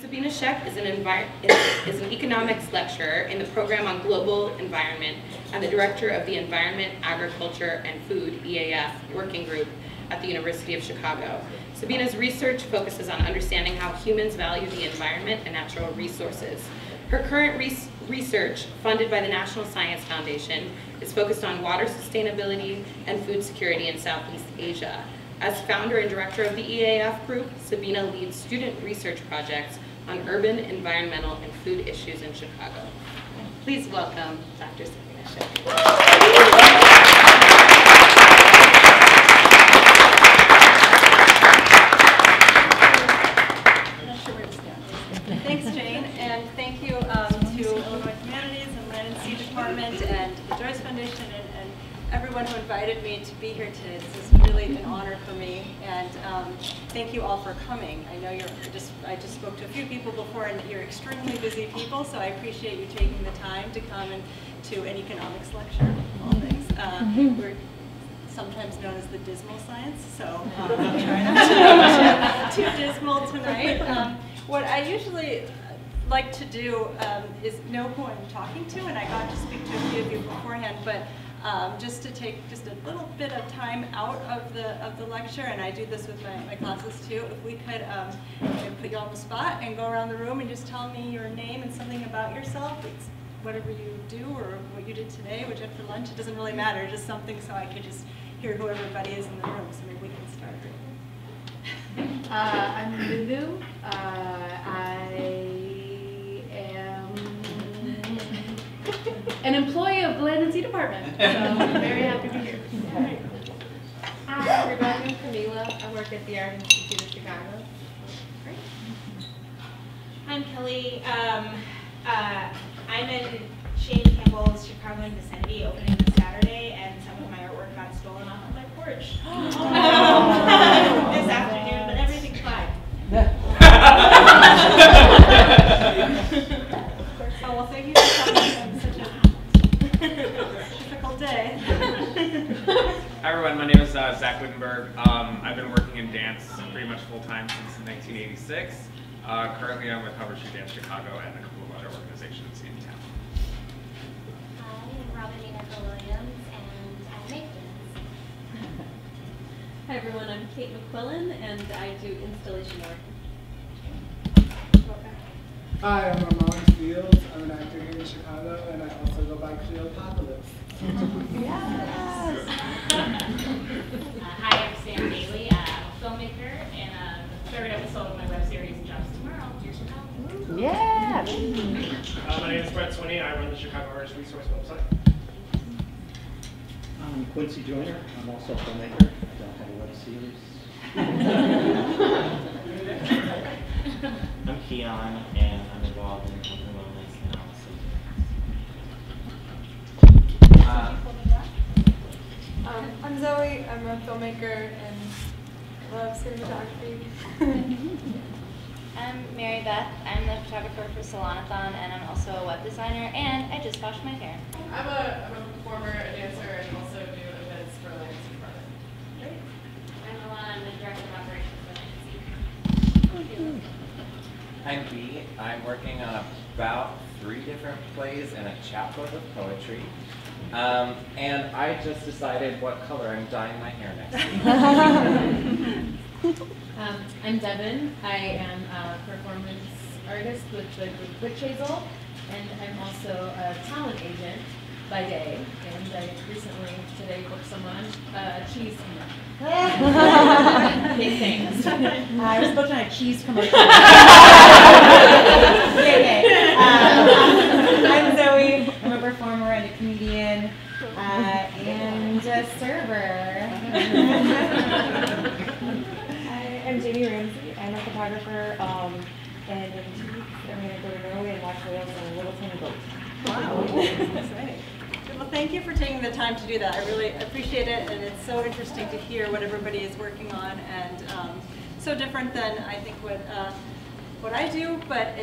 Sabina Shaikh is an economics lecturer in the program on global environment and the director of the Environment, Agriculture, and Food, EAF, working group at the University of Chicago. Sabina's research focuses on understanding how humans value the environment and natural resources. Her current research, funded by the National Science Foundation, is focused on water sustainability and food security in Southeast Asia. As founder and director of the EAF group, Sabina leads student research projects on urban, environmental, and food issues in Chicago. Please welcome Dr. Sabina Shaikh. Thanks, Jane, and thank you to Illinois Humanities and Land and Sea Dept and the Joyce Foundation and everyone who invited me to be here today. This is really an honor for me, and thank you all for coming. I know I just spoke to a few people before, and you're extremely busy people, so I appreciate you taking the time to come and to an economics lecture, of all things. We're sometimes known as the dismal science, so I'll try not to go too dismal tonight. What I usually like to do is know who I'm talking to, and I got to speak to a few of you beforehand, but just to take just a little bit of time out of the lecture, and I do this with my classes too, if we could put you on the spot and go around the room and just tell me your name and something about yourself. It's whatever you do or what you did today, what you had for lunch, it doesn't really matter, just something so I could just hear who everybody is in the room, so maybe we can start. I'm Lulu. I am an employee of the Land and Sea Department, so I'm very happy to be here. Hi everybody, I'm Camila. I work at the Art Institute of Chicago. Great. I'm Kelly. I'm in Shane Campbell's Chicago in Vicinity opening this Saturday, and some of my artwork got stolen off of my porch this afternoon, but everything's fine. Oh, well, thank you for coming on such a difficult day. Hi everyone, my name is Zach Wittenberg. I've been working in dance pretty much full-time since 1986. Currently I'm with Cover Shoe Dance Chicago and a couple of other organizations in town. I'm Robinina Williams, and I make dance. Hi everyone, I'm Kate McQuillan, and I do installation work. Hi, I'm Ramon Fields. I'm an actor here in Chicago, and I also go by Creole Apocalypse. Yes. Hi, I'm Sam Bailey. I'm a filmmaker, and the third episode of my web series drops tomorrow here in Chicago. Yeah! My name is Brett Swinney. I run the Chicago Artist Resource website. I'm Quincy Joyner. I'm also a filmmaker. I don't have a web series. I'm Keon, and I'm involved in health and wellness and also. I'm Zoe. I'm a filmmaker and love cinematography. I'm Mary Beth. I'm the photographer for Salon-a-thon, and I'm also a web designer, and I just washed my hair. I'm a performer, a dancer, and also do events for Land and Sea Dept. Great. I'm Alana. I'm the director of operations for Land and Sea. I'm Bea. I'm working on about 3 different plays and a chapbook of poetry. And I just decided what color I'm dyeing my hair next week. I'm Devin. I am a performance artist with the group Witch Hazel, and I'm also a talent agent by day. And I recently, today, booked someone a cheese commercial. Big things. I was booked on a cheese commercial. I'm Zoe. I'm a performer and a comedian and a server. I'm Jamie Ramsey. I'm a photographer, and in 2 weeks I'm going to go to Norway and watch whales on a little tiny boat. Wow, exciting. Well, thank you for taking the time to do that. I really appreciate it, and it's so interesting to hear what everybody is working on, and so different than I think what I do, but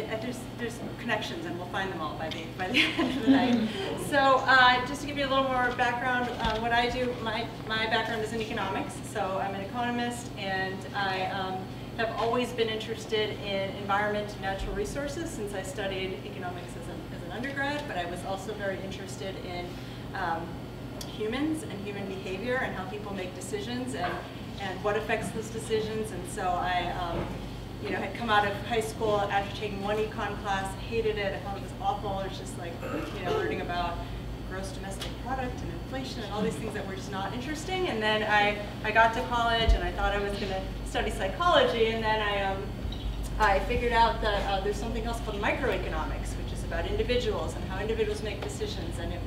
there's connections, and we'll find them all by the end of the night. So just to give you a little more background on what I do, my background is in economics, so I'm an economist, and I have always been interested in environment and natural resources since I studied economics as an undergrad, but I was also very interested in humans and human behavior and how people make decisions and what affects those decisions. And so I had come out of high school after taking one econ class, hated it, I thought it was awful. It was just like, learning about gross domestic product and inflation and all these things that were just not interesting. And then I got to college and I thought I was going to study psychology, and then I figured out that there's something else called microeconomics, which is about individuals and how individuals make decisions. And it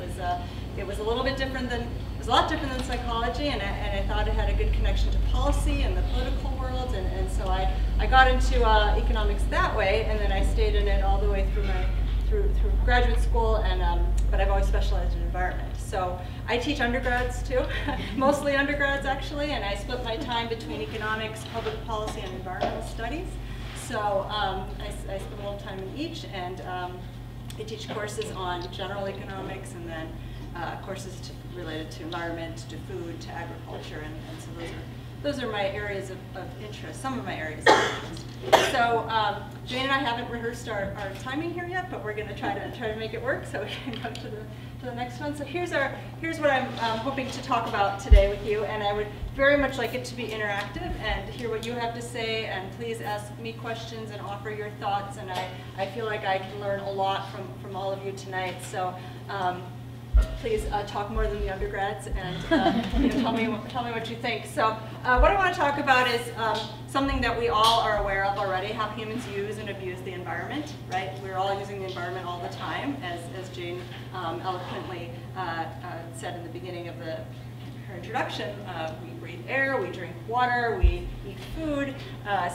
was a little bit different than, it was a lot different than psychology, and I thought it had a good connection to policy and the political world, and so I got into economics that way, and then I stayed in it all the way through through graduate school, and but I've always specialized in environment. So I teach undergrads too, mostly undergrads actually, and I split my time between economics, public policy, and environmental studies. So I spend a little time in each, and I teach courses on general economics, and then courses related to environment, to food, to agriculture, and so those are my areas of interest, some of my areas of interest. So Jane and I haven't rehearsed our timing here yet, but we're going to try to make it work so we can go to the next one. So here's what I'm hoping to talk about today with you, and I would very much like it to be interactive and hear what you have to say, and please ask me questions and offer your thoughts, and I feel like I can learn a lot from all of you tonight. So please talk more than the undergrads, and tell me what you think. So what I want to talk about is something that we all are aware of already, how humans use and abuse the environment, right? We're all using the environment all the time, as Jane eloquently said in the beginning of her introduction. We breathe air, we drink water, we eat food.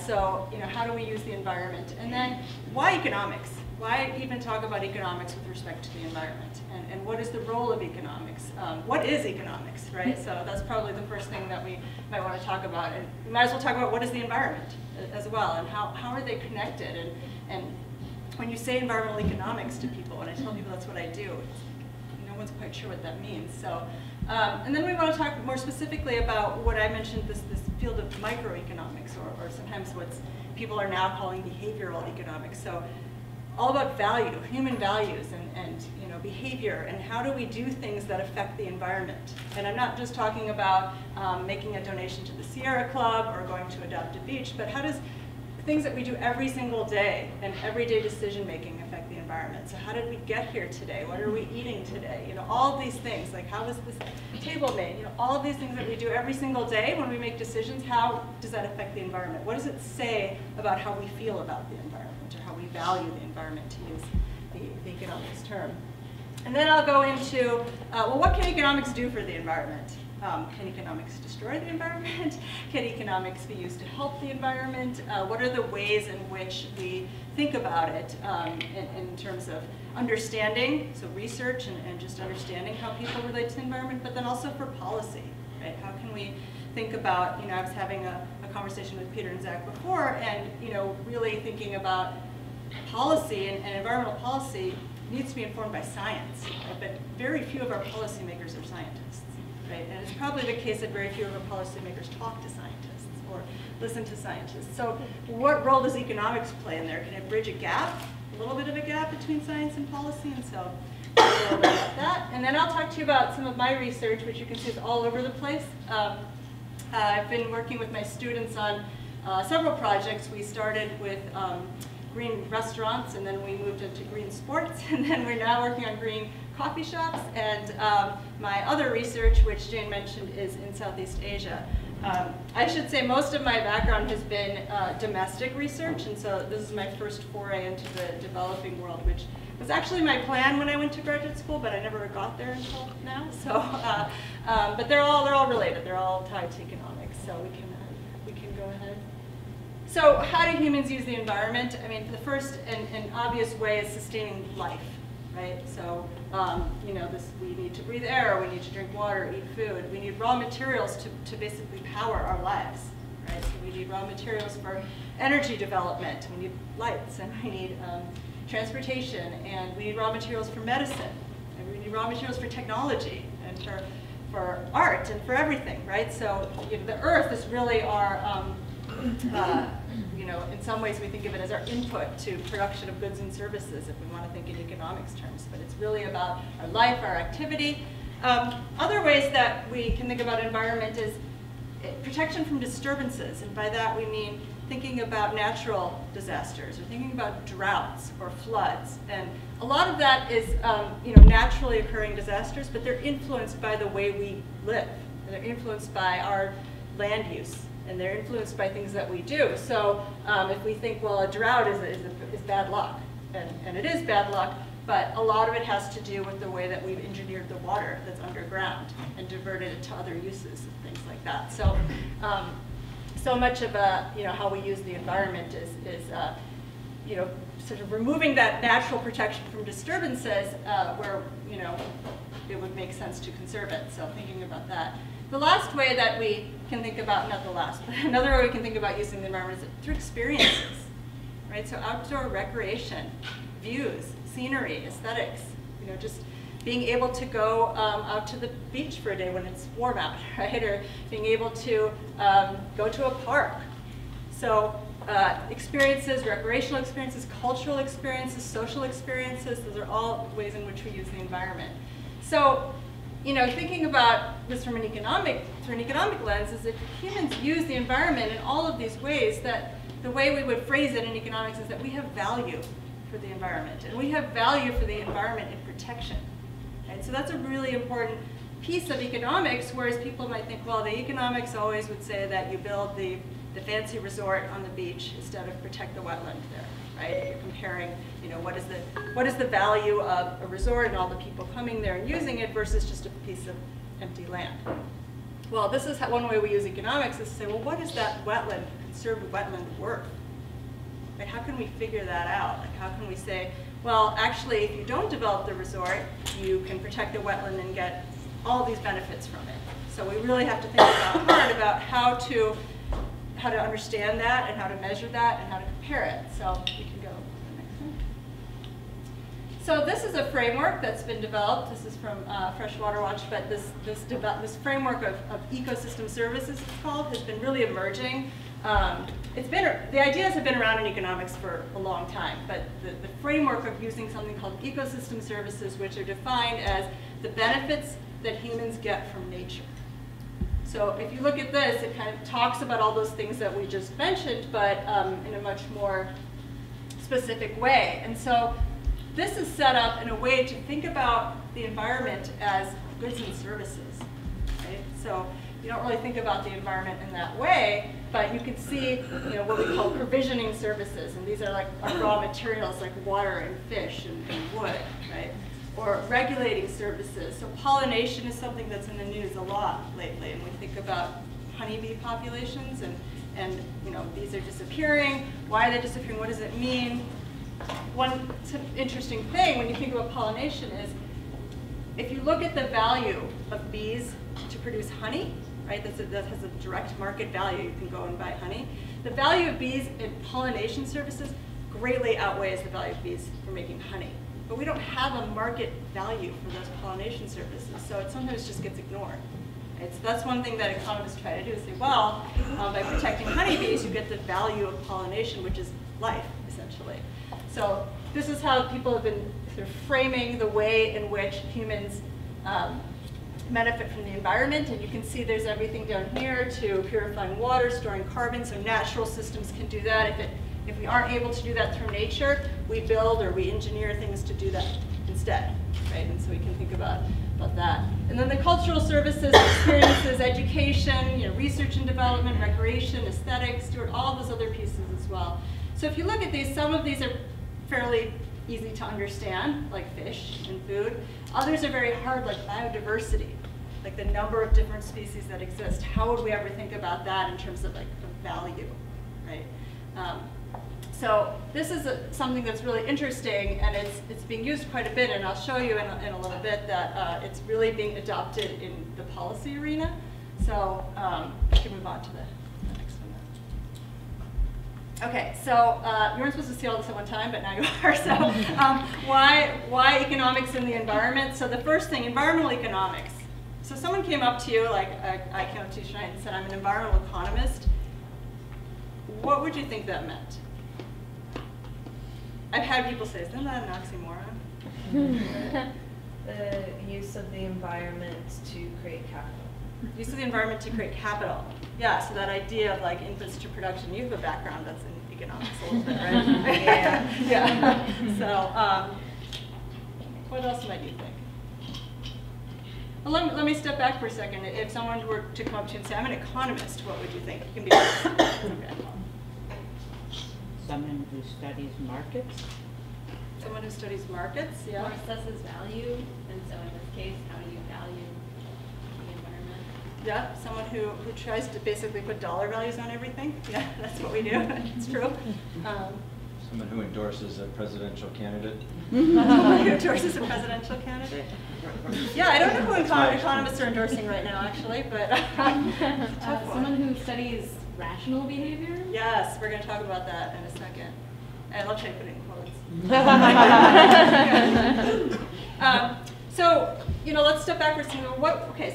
So how do we use the environment? And then why economics? Why even talk about economics with respect to the environment? And what is the role of economics? What is economics, right? So that's probably the first thing that we might want to talk about. And we might as well talk about what is the environment as well, and how are they connected? And when you say environmental economics to people, and I tell people that's what I do, no one's quite sure what that means. So, and then we want to talk more specifically about what I mentioned, this field of microeconomics, or sometimes what people are now calling behavioral economics. So all about value, human values, and behavior, and how do we do things that affect the environment. And I'm not just talking about making a donation to the Sierra Club or going to adopt a beach, but how does things that we do every single day and everyday decision making affect the environment? So how did we get here today? What are we eating today? All of these things, like how was this table made? All of these things that we do every single day when we make decisions, how does that affect the environment? What does it say about how we feel about the environment, or how we value the environment, to use the economics term? And then I'll go into, well, what can economics do for the environment? Can economics destroy the environment? Can economics be used to help the environment? What are the ways in which we think about it in terms of understanding, so research and just understanding how people relate to the environment, but then also for policy, right? How can we think about, I was having a conversation with Peter and Zach before, and really thinking about policy and environmental policy needs to be informed by science, right? But very few of our policymakers are scientists. Right? And it's probably the case that very few of our policymakers talk to scientists or listen to scientists. So what role does economics play in there? Can it bridge a gap, a little bit of a gap between science and policy? And so we'll go over about that. And then I'll talk to you about some of my research, which you can see is all over the place. I've been working with my students on several projects. We started with green restaurants, and then we moved into green sports, and then we're now working on green coffee shops. And my other research, which Jane mentioned, is in Southeast Asia. I should say most of my background has been domestic research, and so this is my first foray into the developing world, which was actually my plan when I went to graduate school, but I never got there until now. So, but they're all related. They're all tied to economics. So we can go ahead. So how do humans use the environment? I mean, the first and obvious way is sustaining life, right? So, we need to breathe air, we need to drink water, eat food. We need raw materials to basically power our lives, right? So we need raw materials for energy development. We need lights, and we need transportation, and we need raw materials for medicine, and we need raw materials for technology, and for art, and for everything, right? So the earth is really our in some ways we think of it as our input to production of goods and services if we want to think in economics terms, but it's really about our life, our activity. Other ways that we can think about environment is protection from disturbances, and by that we mean thinking about natural disasters or thinking about droughts or floods. And a lot of that is naturally occurring disasters, but they're influenced by the way we live. And they're influenced by our land use, and they're influenced by things that we do. So if we think, well, a drought is bad luck, and it is bad luck, but a lot of it has to do with the way that we've engineered the water that's underground and diverted it to other uses and things like that. So, so much of how we use the environment is sort of removing that natural protection from disturbances where it would make sense to conserve it. So thinking about that. The last way that we can think about, not the last, but another way we can think about using the environment is through experiences, right? So outdoor recreation, views, scenery, aesthetics, just being able to go out to the beach for a day when it's warm out, right? Or being able to go to a park. So experiences, recreational experiences, cultural experiences, social experiences, those are all ways in which we use the environment. So, thinking about this through an economic lens is if humans use the environment in all of these ways, that the way we would phrase it in economics is that we have value for the environment, and we have value for the environment in protection. And so that's a really important piece of economics, whereas people might think, well, the economics always would say that you build the fancy resort on the beach instead of protect the wetland there, right? You're comparing, what is the value of a resort and all the people coming there and using it versus just a piece of empty land. Well, this is one way we use economics is to say, well, what is that wetland, conserved wetland worth? Like, how can we figure that out? Like, how can we say, well, actually, if you don't develop the resort, you can protect the wetland and get all these benefits from it. So we really have to think hard about how to understand that and how to measure that and how to compare it. So you can go to the next one. So this is a framework that's been developed. This is from Freshwater Watch, but this framework of ecosystem services, it's called, has been really emerging. The ideas have been around in economics for a long time, but the framework of using something called ecosystem services, which are defined as the benefits that humans get from nature. So if you look at this, it kind of talks about all those things that we just mentioned, but in a much more specific way. And so this is set up in a way to think about the environment as goods and services, right? So you don't really think about the environment in that way, but you can see what we call provisioning services, and these are like our raw materials like water and fish and wood, right? Or regulating services. So pollination is something that's in the news a lot lately, and we think about honeybee populations and these are disappearing. Why are they disappearing? What does it mean? One interesting thing when you think about pollination is if you look at the value of bees to produce honey, right? That has a direct market value. You can go and buy honey. The value of bees in pollination services greatly outweighs the value of bees for making honey. But we don't have a market value for those pollination services, so it sometimes just gets ignored. Right? So that's one thing that economists try to do is say, well, by protecting honeybees, you get the value of pollination, which is life, essentially. So this is how people have been sort of framing the way in which humans benefit from the environment, and you can see there's everything down here to purifying water, storing carbon, so natural systems can do that. If we aren't able to do that through nature, we build or we engineer things to do that instead, right? And so we can think about that. And then the cultural services, experiences, education, research and development, recreation, aesthetics, all those other pieces as well. So if you look at these, some of these are fairly easy to understand, like fish and food. Others are very hard, like biodiversity, like the number of different species that exist. How would we ever think about that in terms of like the value, right? So this is something that's really interesting, and it's being used quite a bit, and I'll show you in a little bit that it's really being adopted in the policy arena. So we can move on to the next one now. Okay, so you weren't supposed to see all this at one time, but now you are. So why economics in the environment? So the first thing, environmental economics. So someone came up to you, like I came up to you tonight and said, I'm an environmental economist. what would you think that meant? I've had people say, isn't that an oxymoron? The use of the environment to create capital. Use of the environment to create capital. Yeah, so that idea of like inputs to production. You have a background that's in economics a little bit, right? Yeah. Yeah. So, what else might you think? Well, let me step back for a second. If someone were to come up to you and say, I'm an economist, what would you think? You can be okay. Someone who studies markets. Someone who studies markets, yeah. Or assesses value, and so in this case, how do you value the environment? Yeah, someone who tries to basically put dollar values on everything. Yeah, that's what we do. It's true. Someone who endorses a presidential candidate. Someone who endorses a presidential candidate. Yeah, I don't know who economists are endorsing right now, actually, but someone who studies rational behavior? Yes, we're going to talk about that in a second. And I'll try to put it in quotes. So, let's step backwards and go,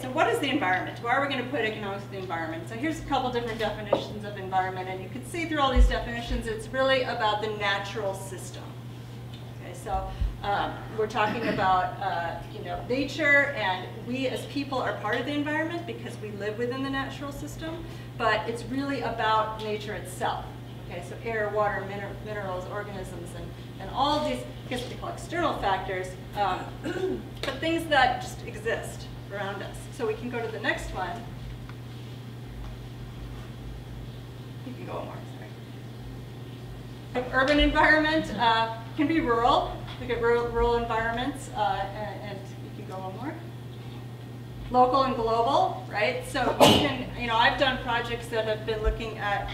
so what is the environment? Why are we going to put economics in the environment? So here's a couple different definitions of environment, and you can see through all these definitions, it's really about the natural system. Okay, so we're talking about nature, and we as people are part of the environment because we live within the natural system, but it's really about nature itself. Okay, so air, water, minerals, organisms, and all of these, I guess what they call external factors, but things that just exist around us. So we can go to the next one. You can go one more, sorry. Urban environment can be rural. Look at rural environments, and you can go one more. Local and global, right? So you can, I've done projects that have been looking at,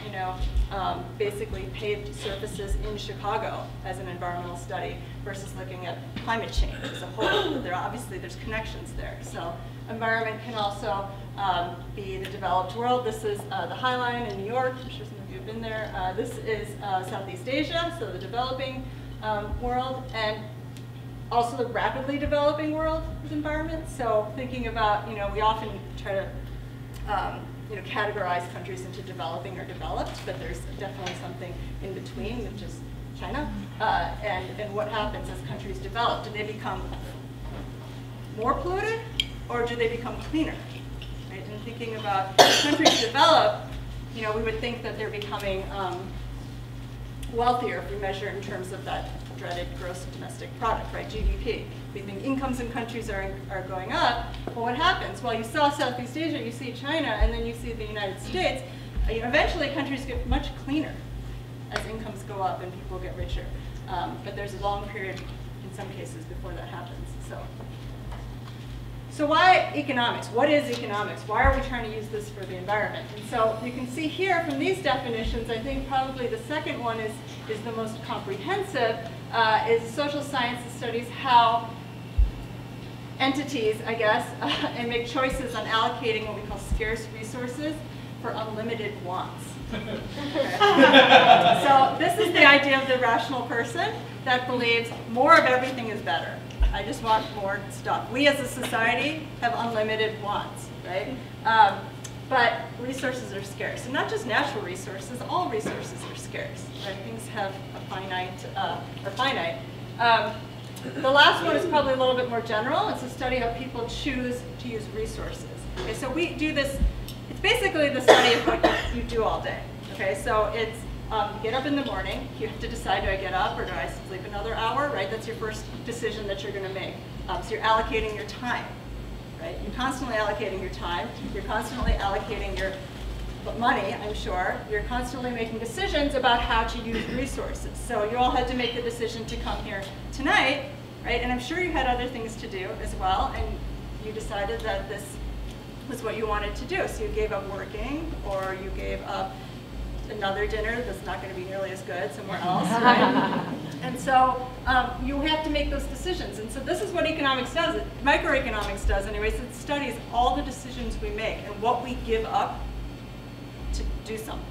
basically paved surfaces in Chicago as an environmental study versus looking at climate change as a whole. There's connections there. So environment can also be the developed world. This is the High Line in New York. I'm sure some of you have been there. This is Southeast Asia, so the developing world, and also the rapidly developing world is environment. So thinking about, we often try to categorize countries into developing or developed, but there's definitely something in between, which is China. And what happens as countries develop? Do they become more polluted, or do they become cleaner? Right? And thinking about countries develop, we would think that they're becoming wealthier if we measure in terms of that dreaded gross domestic product, right, GDP. We think incomes in countries are going up. Well, what happens? Well, you saw Southeast Asia, you see China, and then you see the United States. Eventually, countries get much cleaner as incomes go up and people get richer. But there's a long period, in some cases, before that happens. So why economics? What is economics? Why are we trying to use this for the environment? And so you can see here from these definitions, I think probably the second one is the most comprehensive, is social sciences studies how entities, I guess, and make choices on allocating what we call scarce resources for unlimited wants. So this is the idea of the rational person that believes more of everything is better. I just want more stuff. We as a society have unlimited wants, right? But resources are scarce. And not just natural resources, all resources are scarce. Right? Things have a finite. The last one is probably a little bit more general. It's a study of how people choose to use resources. Okay, so we do this, it's basically the study of what you do all day. Okay, so it's get up in the morning, you have to decide, do I get up or do I sleep another hour, right? That's your first decision that you're going to make. So you're allocating your time, right? You're constantly allocating your time. You're constantly allocating your money, I'm sure. You're constantly making decisions about how to use resources. So you all had to make the decision to come here tonight, right? And I'm sure you had other things to do as well, and you decided that this was what you wanted to do. So you gave up working, or you gave up another dinner that's not going to be nearly as good somewhere else, right? And so you have to make those decisions. And so this is what economics does. Microeconomics does, anyways. It studies all the decisions we make and what we give up to do something,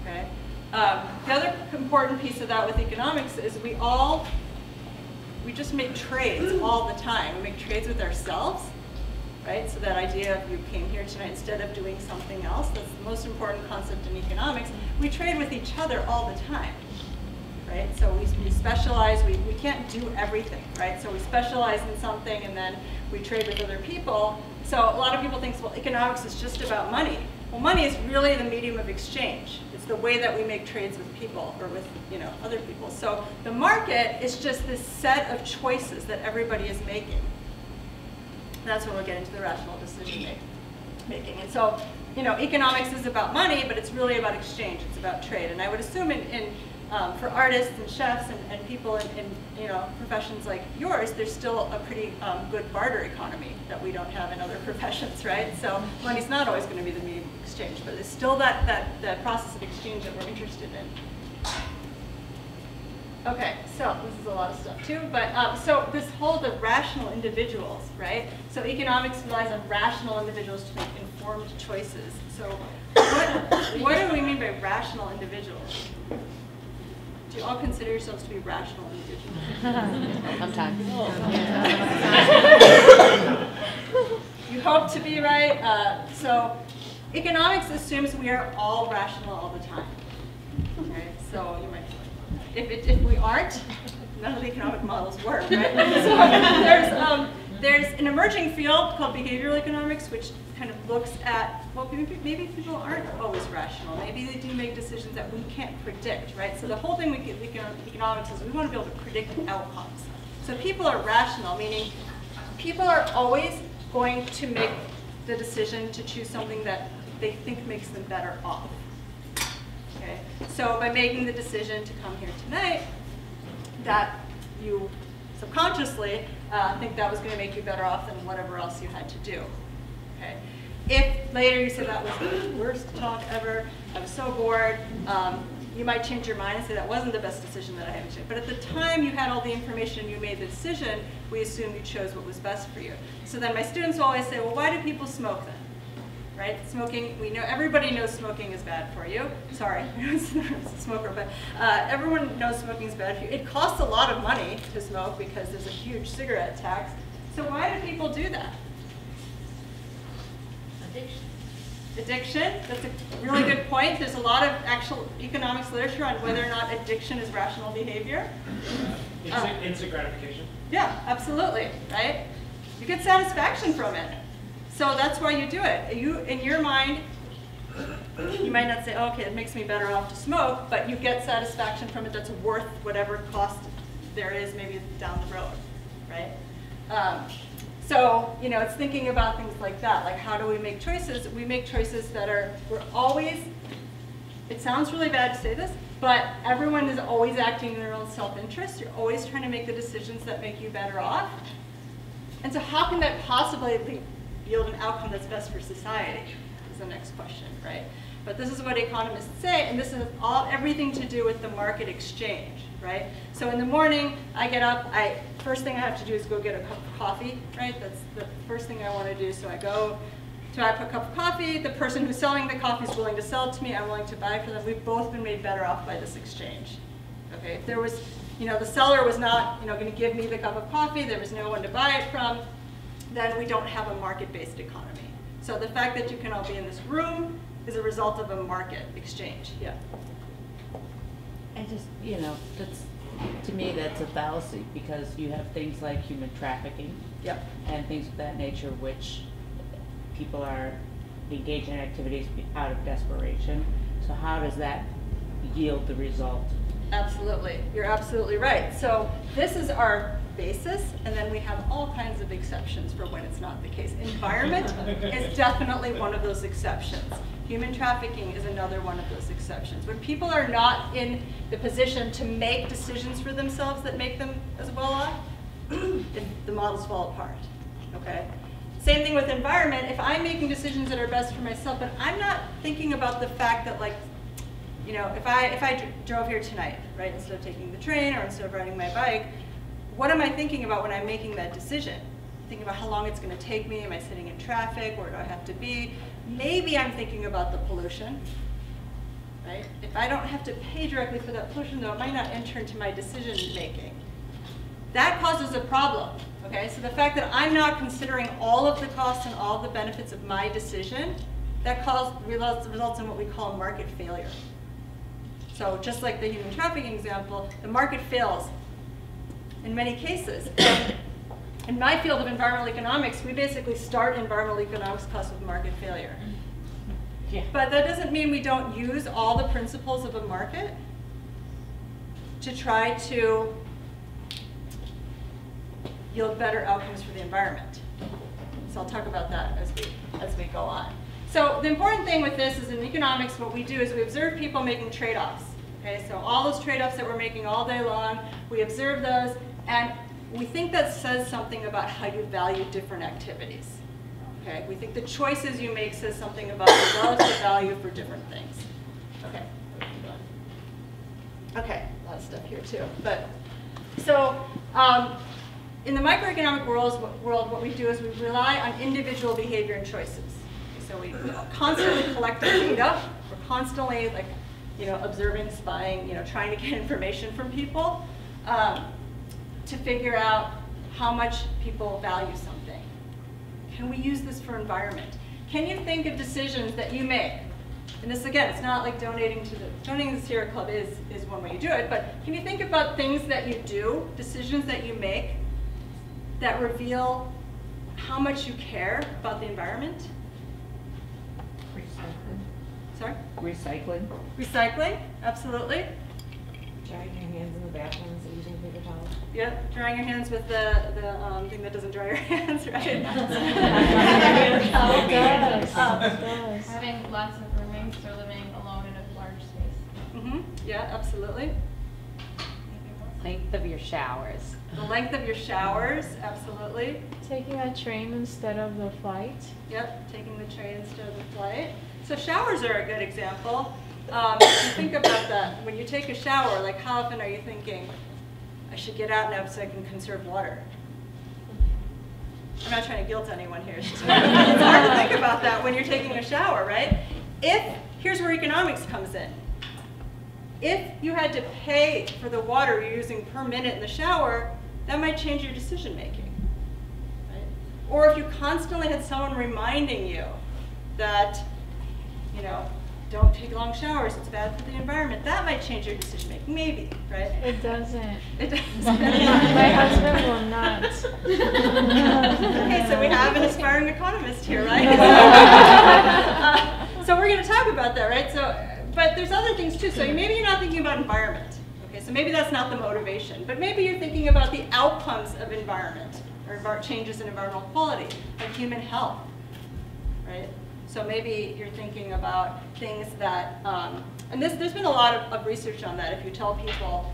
okay? The other important piece of that with economics is we just make trades all the time. We make trades with ourselves, right? So that idea of you came here tonight instead of doing something else, that's the most important concept in economics. We trade with each other all the time, right? So we specialize, we can't do everything, right? So we specialize in something and then we trade with other people. So a lot of people think, well, economics is just about money. Well, money is really the medium of exchange. It's the way that we make trades with people or with other people. So the market is just this set of choices that everybody is making. That's when we'll get into the rational decision making. And so, economics is about money, but it's really about exchange. It's about trade. And I would assume for artists and chefs and people in professions like yours, there's still a pretty good barter economy that we don't have in other professions, right? So money's not always going to be the medium of exchange, but it's still that process of exchange that we're interested in. Okay, so this is a lot of stuff too, but so this whole the rational individuals, right? So economics relies on rational individuals to make informed choices. So what do we mean by rational individuals? Do you all consider yourselves to be rational individuals? Sometimes. You hope to be, right? So economics assumes we are all rational all the time. Okay, so you might, if we aren't, none of the economic models work, right? So there's an emerging field called behavioral economics, which kind of looks at, well, maybe people aren't always rational. Maybe they do make decisions that we can't predict, right? So the whole thing with economics is we want to be able to predict outcomes. So people are rational, meaning people are always going to make the decision to choose something that they think makes them better off. Okay? So by making the decision to come here tonight, that you subconsciously think that was going to make you better off than whatever else you had to do. Okay. If later you say that was the worst talk ever, I was so bored, you might change your mind and say that wasn't the best decision that I had to take. But at the time you had all the information and you made the decision, we assumed you chose what was best for you. So then my students will always say, well, why do people smoke then? Right? Smoking, we know, everybody knows smoking is bad for you. Sorry, I'm a smoker, but everyone knows smoking is bad for you. It costs a lot of money to smoke because there's a huge cigarette tax. So why do people do that? Addiction, that's a really good point. There's a lot of actual economics literature on whether or not addiction is rational behavior. Instant gratification. Yeah, absolutely, right? You get satisfaction from it. So that's why you do it. In your mind, you might not say, oh, okay, it makes me better off to smoke, but you get satisfaction from it that's worth whatever cost there is maybe down the road, right? So, it's thinking about things like that, like how do we make choices? We make choices that we're always, it sounds really bad to say this, but everyone is always acting in their own self-interest. You're always trying to make the decisions that make you better off. And so how can that possibly yield an outcome that's best for society is the next question, right? But this is what economists say, and this is everything to do with the market exchange, right? So in the morning, I get up, first thing I have to do is go get a cup of coffee, right? That's the first thing I want to do. So I go to have a cup of coffee. The person who's selling the coffee is willing to sell it to me. I'm willing to buy for them. We've both been made better off by this exchange. Okay, if there was, the seller was not, going to give me the cup of coffee, there was no one to buy it from, then we don't have a market-based economy. So the fact that you can all be in this room is a result of a market exchange. Yeah. And just, to me, that's a fallacy because you have things like human trafficking and things of that nature, which people are engaging in activities out of desperation. So how does that yield the result? Absolutely. You're absolutely right. So this is our basis, and then we have all kinds of exceptions for when it's not the case. Environment is definitely one of those exceptions. Human trafficking is another one of those exceptions. When people are not in the position to make decisions for themselves that make them as well off, the models fall apart, okay? Same thing with environment. If I'm making decisions that are best for myself, but I'm not thinking about the fact that, like, if I drove here tonight, right, instead of taking the train or instead of riding my bike, what am I thinking about when I'm making that decision? Thinking about how long it's going to take me, am I sitting in traffic, where do I have to be? Maybe I'm thinking about the pollution, right? If I don't have to pay directly for that pollution, though, it might not enter into my decision making. That causes a problem Okay, so the fact that I'm not considering all of the costs and all of the benefits of my decision, that results in what we call market failure. So just like the human trafficking example, the market fails in many cases. In my field of environmental economics, we basically start environmental economics class with market failure. Yeah. But that doesn't mean we don't use all the principles of a market to try to yield better outcomes for the environment. So I'll talk about that as we go on. So the important thing with this is in economics, what we do is we observe people making trade-offs. Okay, so all those trade-offs that we're making all day long, we observe those, and we think that says something about how you value different activities. Okay, we think the choices you make says something about the relative value for different things. Okay. Okay, a lot of stuff here too. But so in the microeconomic world, what we do is we rely on individual behavior and choices. So we constantly collect data. We're constantly observing, spying, trying to get information from people to figure out how much people value something. Can we use this for environment? Can you think of decisions that you make? And this, again, it's not like donating to the Sierra Club is one way you do it, but can you think about things that you do, decisions that you make that reveal how much you care about the environment? Recycling. Sorry? Recycling. Recycling, absolutely. Drying your hands in the bathrooms and using paper towels. Yep, drying your hands with the thing that doesn't dry your hands, right? It does. Having lots of roommates or living alone in a large space. Mm-hmm. Yeah, absolutely. Length of your showers. The length of your showers, absolutely. Taking a train instead of the flight. Yep, taking the train instead of the flight. So showers are a good example. If you think about that, when you take a shower, like how often are you thinking, I should get out now so I can conserve water? I'm not trying to guilt anyone here. It's just hard to think about that when you're taking a shower, right? Here's where economics comes in. If you had to pay for the water you're using per minute in the shower, that might change your decision making. Right? Or if you constantly had someone reminding you that, don't take long showers, it's bad for the environment, that might change your decision making, maybe, right? It doesn't. It doesn't. My husband will not. Okay, so we have an aspiring economist here, right? So we're going to talk about that, right? But there's other things too. So maybe you're not thinking about environment. Okay, so maybe that's not the motivation. But maybe you're thinking about the outcomes of environment or changes in environmental quality, like human health, right? So maybe you're thinking about things that, and there's been a lot of research on that. If you tell people,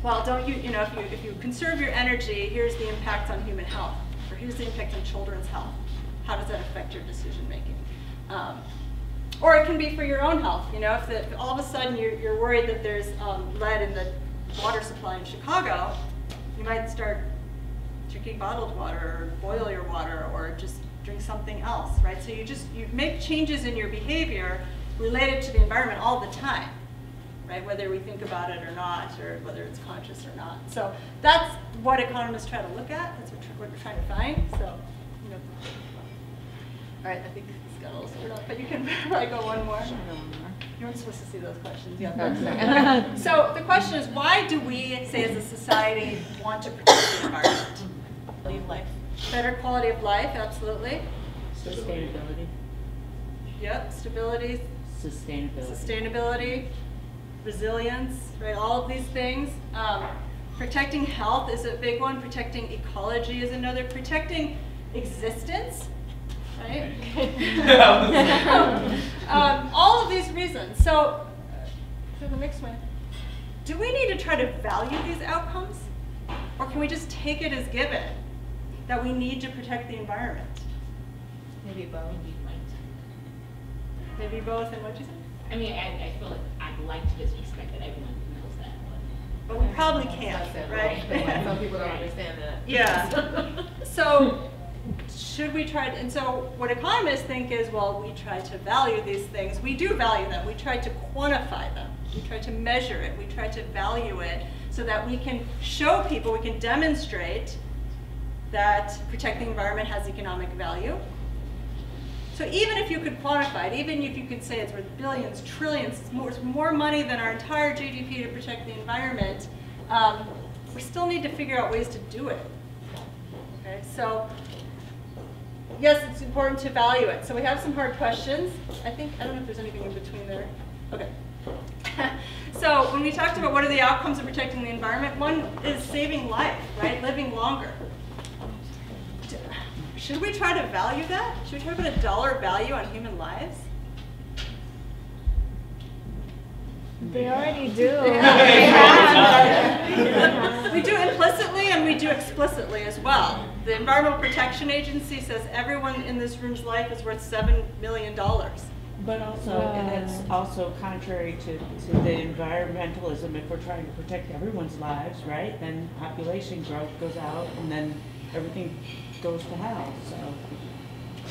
well, don't you, if you conserve your energy, here's the impact on human health, or here's the impact on children's health. How does that affect your decision making? Or it can be for your own health. If all of a sudden you're worried that there's lead in the water supply in Chicago, you might start drinking bottled water, or boil your water, or just drink something else, right? So you make changes in your behavior related to the environment all the time, right? Whether we think about it or not, or whether it's conscious or not. So that's what economists try to look at. That's what we're trying to find. So, all right, I think it's got a little stirred up, but you can probably go one more. You weren't supposed to see those questions. Yeah. Okay. So the question is, why do we, say as a society, want to protect the environment? Quality of life. Better quality of life, absolutely. Sustainability. Yep, stability. Sustainability. Resilience, right? All of these things. Protecting health is a big one. Protecting ecology is another. Protecting existence, right? All of these reasons. So, for the next one, do we need to try to value these outcomes? Or can we just take it as given that we need to protect the environment? Maybe both. Maybe both, and what'd you say? I mean, I feel like I'd like to just expect that everyone knows that. But we probably can't, right? Some people don't understand that. Yeah. So should we try to, and so what economists think is, well, we try to value these things. We do value them. We try to quantify them. We try to measure it. We try to value it so that we can show people, we can demonstrate that protecting the environment has economic value. So even if you could quantify it, even if you could say it's worth billions, trillions, it's more money than our entire GDP to protect the environment, we still need to figure out ways to do it. Okay, so yes, it's important to value it. So we have some hard questions. I don't know if there's anything in between there. Okay. So when we talked about what are the outcomes of protecting the environment, one is saving life, right? Living longer. Should we try to value that? Should we try to put a dollar value on human lives? They already do. We do implicitly and we do explicitly as well. The Environmental Protection Agency says everyone in this room's life is worth $7 million. But also, that's also contrary to the environmentalism. If we're trying to protect everyone's lives, right, then population growth goes out and then everything goes to hell, so.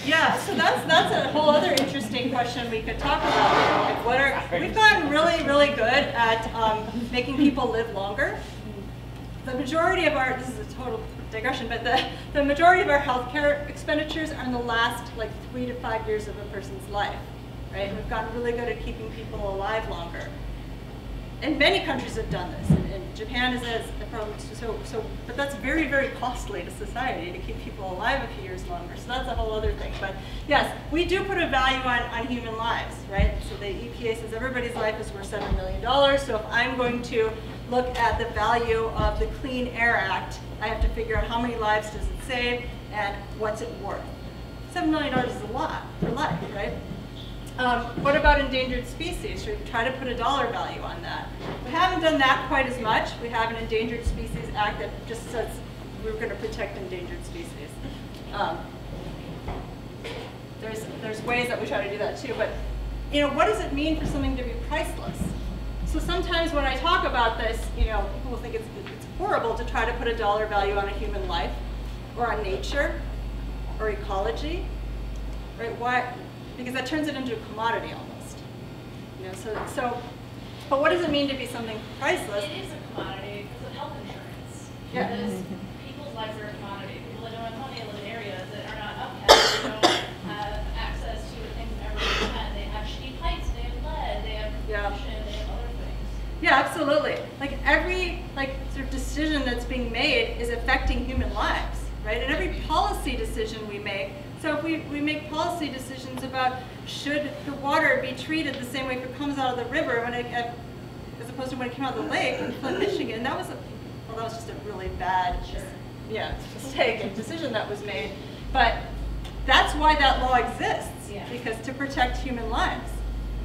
Yeah, so that's a whole other interesting question we could talk about. Like we've gotten really, really good at making people live longer. The majority of our, this is a total digression, but the majority of our healthcare expenditures are in the last like 3 to 5 years of a person's life, right? And we've gotten really good at keeping people alive longer. And many countries have done this, and Japan is as but that's very, very costly to society to keep people alive a few years longer. So that's a whole other thing. But yes, we do put a value on human lives, right? So the EPA says everybody's life is worth $7 million. So if I'm going to look at the value of the Clean Air Act, I have to figure out how many lives does it save and what's it worth. $7 million is a lot for life, right? What about endangered species? Should we try to put a dollar value on that? We haven't done that quite as much. We have an Endangered Species Act that just says we're going to protect endangered species. There's ways that we try to do that too, but what does it mean for something to be priceless? So sometimes when I talk about this, people will think it's horrible to try to put a dollar value on a human life, or on nature, or ecology, right? Why? Because that turns it into a commodity almost. But what does it mean to be something priceless? It is a commodity because of health insurance. Yeah. Because people's lives are a commodity. People that don't have money live in areas that are not upkept. They don't have access to the things that everyone has. They have shitty pipes, they have lead, they have pollution, they have other things. Yeah, absolutely. Like every sort of decision that's being made is affecting human lives, right? And every policy decision we make. So if we make policy decisions about should the water be treated the same way if it comes out of the river as opposed to when it came out of the lake in Flint, Michigan, that was just a really bad mistake and decision that was made. But that's why that law exists, because to protect human lives.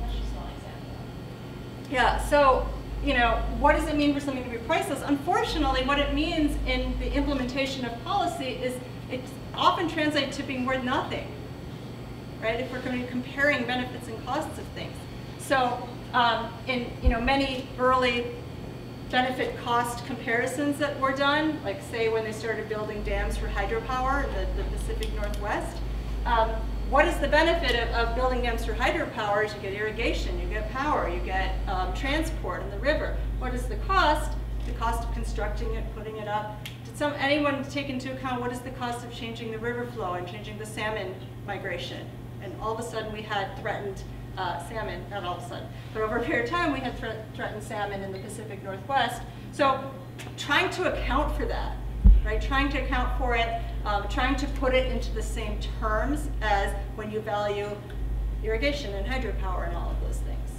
That's just one example. Yeah, so what does it mean for something to be priceless? Unfortunately, what it means in the implementation of policy is it often translates to being worth nothing, right? If we're going to be comparing benefits and costs of things. So in many early benefit cost comparisons that were done, like say when they started building dams for hydropower in the Pacific Northwest, what is the benefit of building dams for hydropower? Is you get irrigation, you get power, you get transport in the river. What is the cost? The cost of constructing it, putting it up. Did anyone take into account what is the cost of changing the river flow and changing the salmon migration? And all of a sudden we had threatened salmon, not all of a sudden, but over a period of time we had threatened salmon in the Pacific Northwest. So trying to account for that, right? Trying to account for it, trying to put it into the same terms as when you value irrigation and hydropower and all of those things.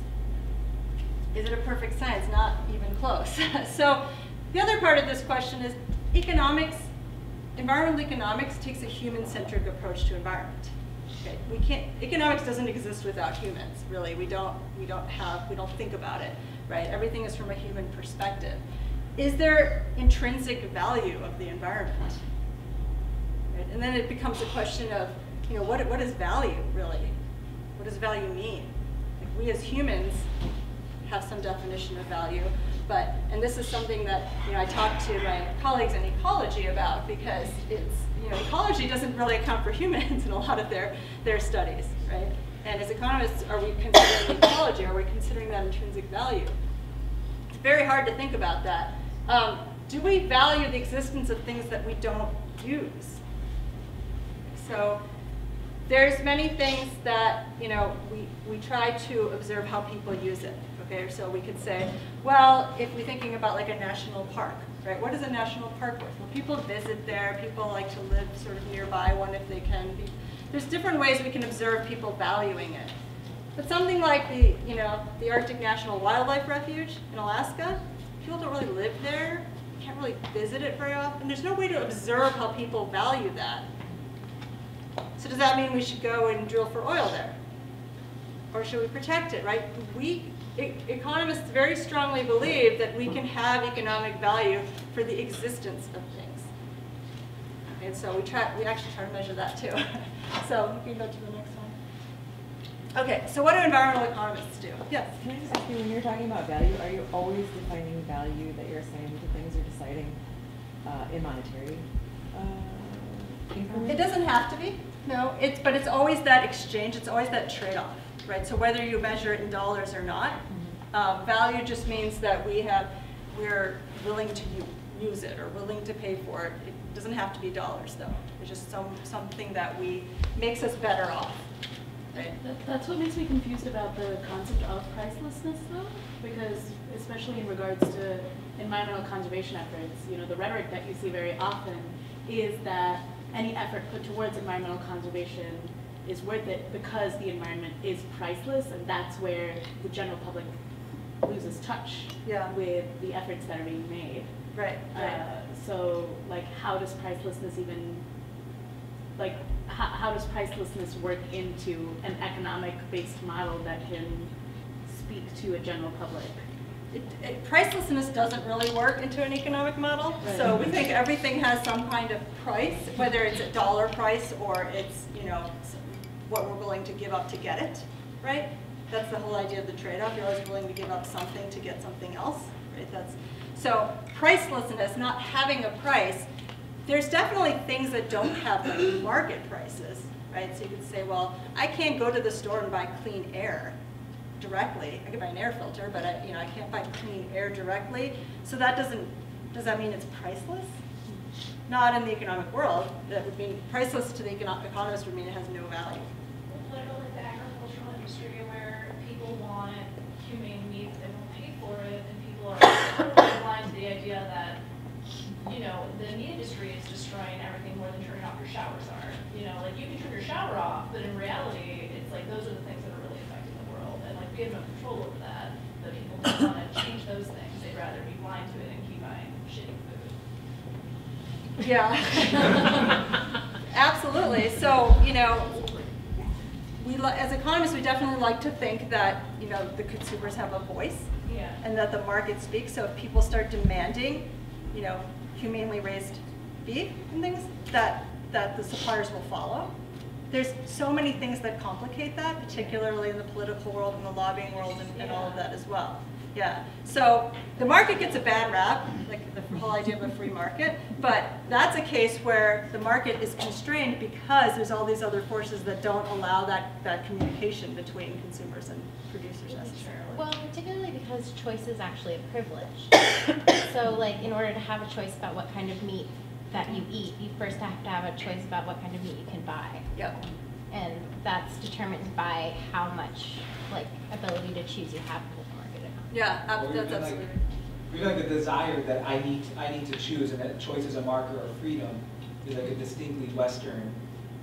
Is it a perfect science? Not even close. So the other part of this question is economics. Environmental economics takes a human-centric approach to environment. Okay, economics doesn't exist without humans, really. We don't think about it, right? Everything is from a human perspective. Is there intrinsic value of the environment? Right? And then it becomes a question of, what is value really? What does value mean? Like we as humans have some definition of value, and this is something that I talk to my colleagues in ecology about, because it's ecology doesn't really account for humans in a lot of their studies, right? And as economists, are we considering ecology? Are we considering that intrinsic value? It's very hard to think about that. Do we value the existence of things that we don't use. So there's many things that, you know, we try to observe how people use it. Okay, so we could say, well, if we're thinking about like a national park, right? What is a national park worth? Well, people visit there. People like to live sort of nearby one if they can. There's different ways we can observe people valuing it. But something like the, you know, the Arctic National Wildlife Refuge in Alaska, people don't really live there. You can't really visit it very often. There's no way to observe how people value that. So does that mean we should go and drill for oil there? Or should we protect it, right? Economists very strongly believe that we can have economic value for the existence of things. And so we actually try to measure that too. So you can go to the next one. Okay, so what do environmental economists do? Yes? Can I just ask you, when you're talking about value, are you always defining value that you're assigning to things or deciding in monetary increment? It doesn't have to be, no. But it's always that exchange, it's always that trade-off. Right, so whether you measure it in dollars or not, value just means that we're willing to use it or willing to pay for it. It doesn't have to be dollars though. It's just something that makes us better off. Right? That's what makes me confused about the concept of pricelessness though, because especially in regards to environmental conservation efforts, you know, the rhetoric that you see very often is that any effort put towards environmental conservation is worth it because the environment is priceless, and that's where the general public loses touch with the efforts that are being made. Right. So, like, how does pricelessness even, like, how does pricelessness work into an economic-based model that can speak to a general public? Pricelessness doesn't really work into an economic model. Right. So we think everything has some kind of price, whether it's a dollar price or it's, you know, what we're willing to give up to get it, right? That's the whole idea of the trade-off. You're always willing to give up something to get something else, right? So pricelessness, not having a price, there's definitely things that don't have like market prices, right? So you could say, well, I can't go to the store and buy clean air directly. I could buy an air filter, but I can't buy clean air directly. So does that mean it's priceless? Not in the economic world. That would mean priceless to the economist would mean it has no value. What about like the agricultural industry where people want humane meat, they won't pay for it, and people are totally blind to the idea that, you know, the meat industry is destroying everything more than turning off your showers are. You know, like you can turn your shower off, but in reality, it's like those are the things that are really affecting the world, and like we have no control over that. But people don't want to change those things. They'd rather be blind to it and keep buying shitty food. Yeah, absolutely. So, you know, as economists, we definitely like to think that, you know, the consumers have a voice, and that the market speaks. So if people start demanding, you know, humanely raised beef and things, that the suppliers will follow. There's so many things that complicate that, particularly in the political world and the lobbying world and all of that as well. Yeah, so the market gets a bad rap, like the whole idea of a free market, but that's a case where the market is constrained because there's all these other forces that don't allow that communication between consumers and producers necessarily. Well, particularly because choice is actually a privilege. So like in order to have a choice about what kind of meat that you eat, you first have to have a choice about what kind of meat you can buy. Yep. And that's determined by how much like ability to choose you have with the market economy. Yeah, that's absolutely. Like the desire that I need to choose, and that choice is a marker of freedom, is like a distinctly Western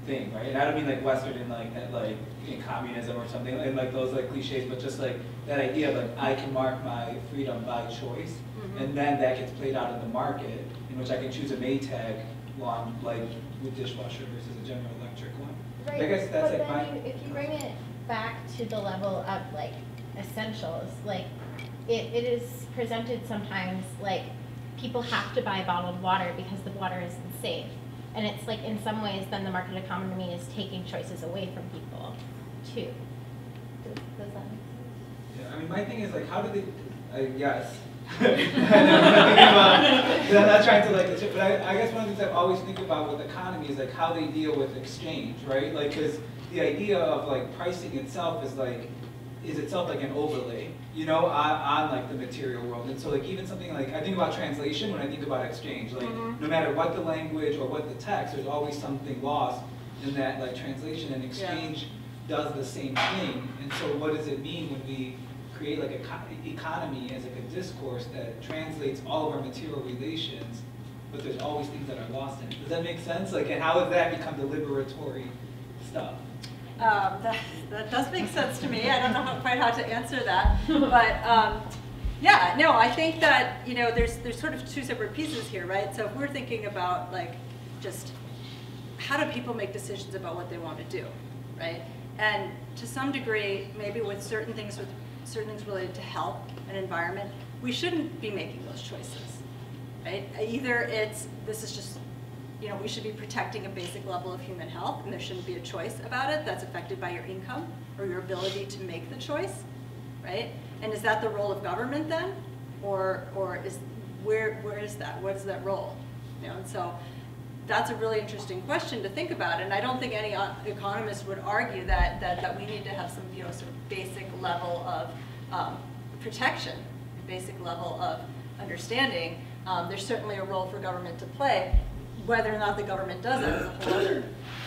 thing, right? And I don't mean like Western in like that, like in communism or something, and like those like cliches, but just like that idea of like I can mark my freedom by choice, and then that gets played out in the market, in which I can choose a Maytag one like with dishwasher versus a General Electric one. Right. I guess that's but like my. If you bring it back to the level of like essentials, like it is presented sometimes like people have to buy bottled water because the water isn't safe. And it's like in some ways then the market economy is taking choices away from people too. Does that make sense? Yeah, I mean my thing is like how do they, yes. I'm not trying to like, but I guess one of the things I've always think about with economy is like how they deal with exchange, right? Like because the idea of like pricing itself is like, is itself like an overlay, you know, on like the material world. And so like even something like, I think about translation when I think about exchange, like no matter what the language or what the text, there's always something lost in that like translation, and exchange does the same thing. And so what does it mean when we create like economy as like a discourse that translates all of our material relations, but there's always things that are lost in it? Does that make sense? Like, and how does that become the liberatory stuff? That does make sense to me. I don't know quite how to answer that, but yeah, no, I think that, you know, there's sort of two separate pieces here, right? So if we're thinking about like just how do people make decisions about what they want to do, right? And to some degree, maybe with certain things related to health and environment, we shouldn't be making those choices, right? Either this is just, you know, we should be protecting a basic level of human health, and there shouldn't be a choice about it that's affected by your income or your ability to make the choice, right? And is that the role of government then, or is where is that? What is that role? You know, and so that's a really interesting question to think about, and I don't think any economist would argue that we need to have some, you know, sort of basic level of protection, basic level of understanding. There's certainly a role for government to play. Whether or not the government does it is a whole other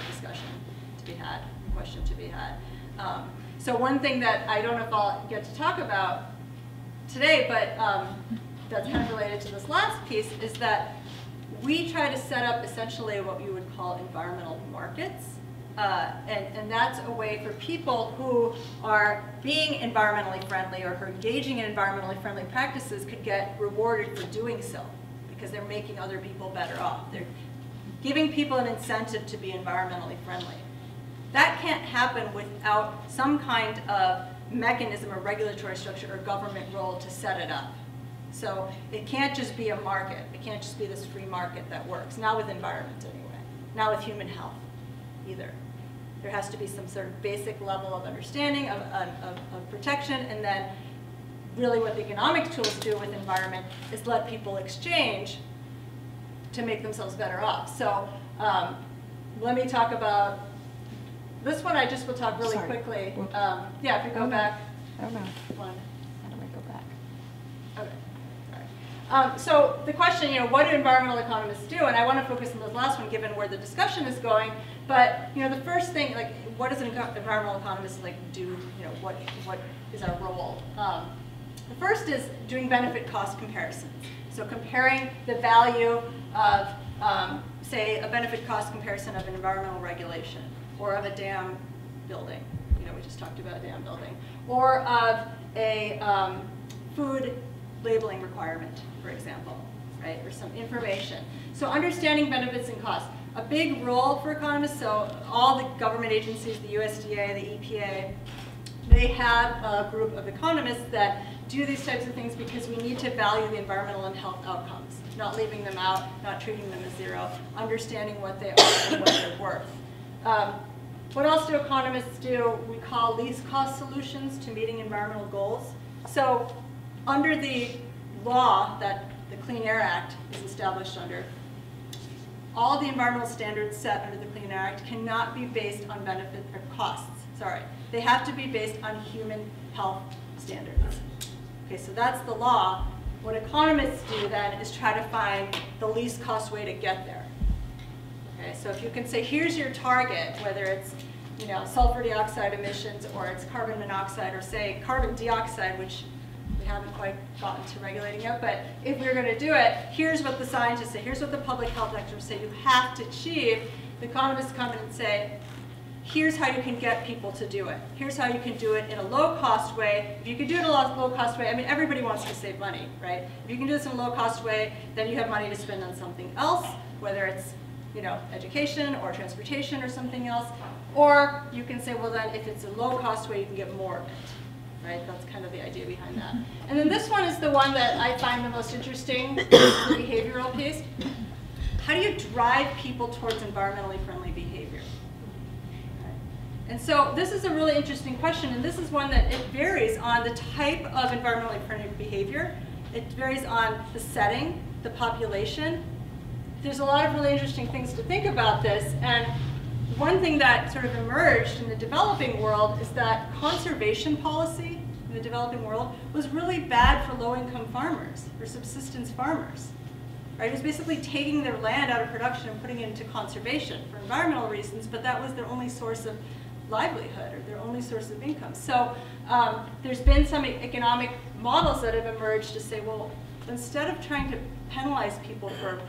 discussion to be had, question to be had. So one thing that I don't know if I'll get to talk about today, but that's kind of related to this last piece, is that we try to set up essentially what you would call environmental markets. And that's a way for people who are being environmentally friendly or who are engaging in environmentally friendly practices could get rewarded for doing so, because they're making other people better off. They're giving people an incentive to be environmentally friendly. That can't happen without some kind of mechanism or regulatory structure or government role to set it up. So it can't just be a market. It can't just be this free market that works. Not with environment anyway. Not with human health either. There has to be some sort of basic level of understanding of protection, and then really what the economic tools do with environment is let people exchange to make themselves better off. So let me talk about this one. I just will talk really quickly. Yeah, if you go back. Oh no. One. How do I go back? Okay. All right. So the question, you know, what do environmental economists do? And I want to focus on this last one, given where the discussion is going. But you know, the first thing, like, what does an environmental economist like do? You know, what is our role? The first is doing benefit-cost comparisons. So comparing the value of, say, a benefit-cost comparison of an environmental regulation, or of a dam building. You know, we just talked about a dam building, or of a food labeling requirement, for example, right, or some information. So understanding benefits and costs. A big role for economists, so all the government agencies, the USDA, the EPA, they have a group of economists that do these types of things because we need to value the environmental and health outcomes, not leaving them out, not treating them as zero, understanding what they are and what they're worth. What else do economists do? We call least cost solutions to meeting environmental goals. So under the law that the Clean Air Act is established under, all the environmental standards set under the Clean Air Act cannot be based on benefit or costs. Sorry, they have to be based on human health standards. Okay, so that's the law. What economists do then is try to find the least cost way to get there. Okay, so if you can say, here's your target, whether it's, you know, sulfur dioxide emissions, or it's carbon monoxide, or say carbon dioxide, which we haven't quite gotten to regulating yet, but if we're going to do it, here's what the scientists say, here's what the public health experts say you have to achieve. The economists come in and say, here's how you can get people to do it. Here's how you can do it in a low-cost way. If you can do it in a low-cost way, I mean, everybody wants to save money, right? If you can do this in a low-cost way, then you have money to spend on something else, whether it's, you know, education or transportation or something else. Or you can say, well, then if it's a low-cost way, you can get more of it, right? That's kind of the idea behind that. And then this one is the one that I find the most interesting, the behavioral piece. How do you drive people towards environmentally friendly behavior? And so this is a really interesting question, and this is one that it varies on the type of environmentally friendly behavior. It varies on the setting, the population. There's a lot of really interesting things to think about this, and one thing that sort of emerged in the developing world is that conservation policy in the developing world was really bad for low-income farmers, for subsistence farmers. Right? It was basically taking their land out of production and putting it into conservation for environmental reasons, but that was their only source of livelihood or their only source of income. So there's been some economic models that have emerged to say, well, instead of trying to penalize people for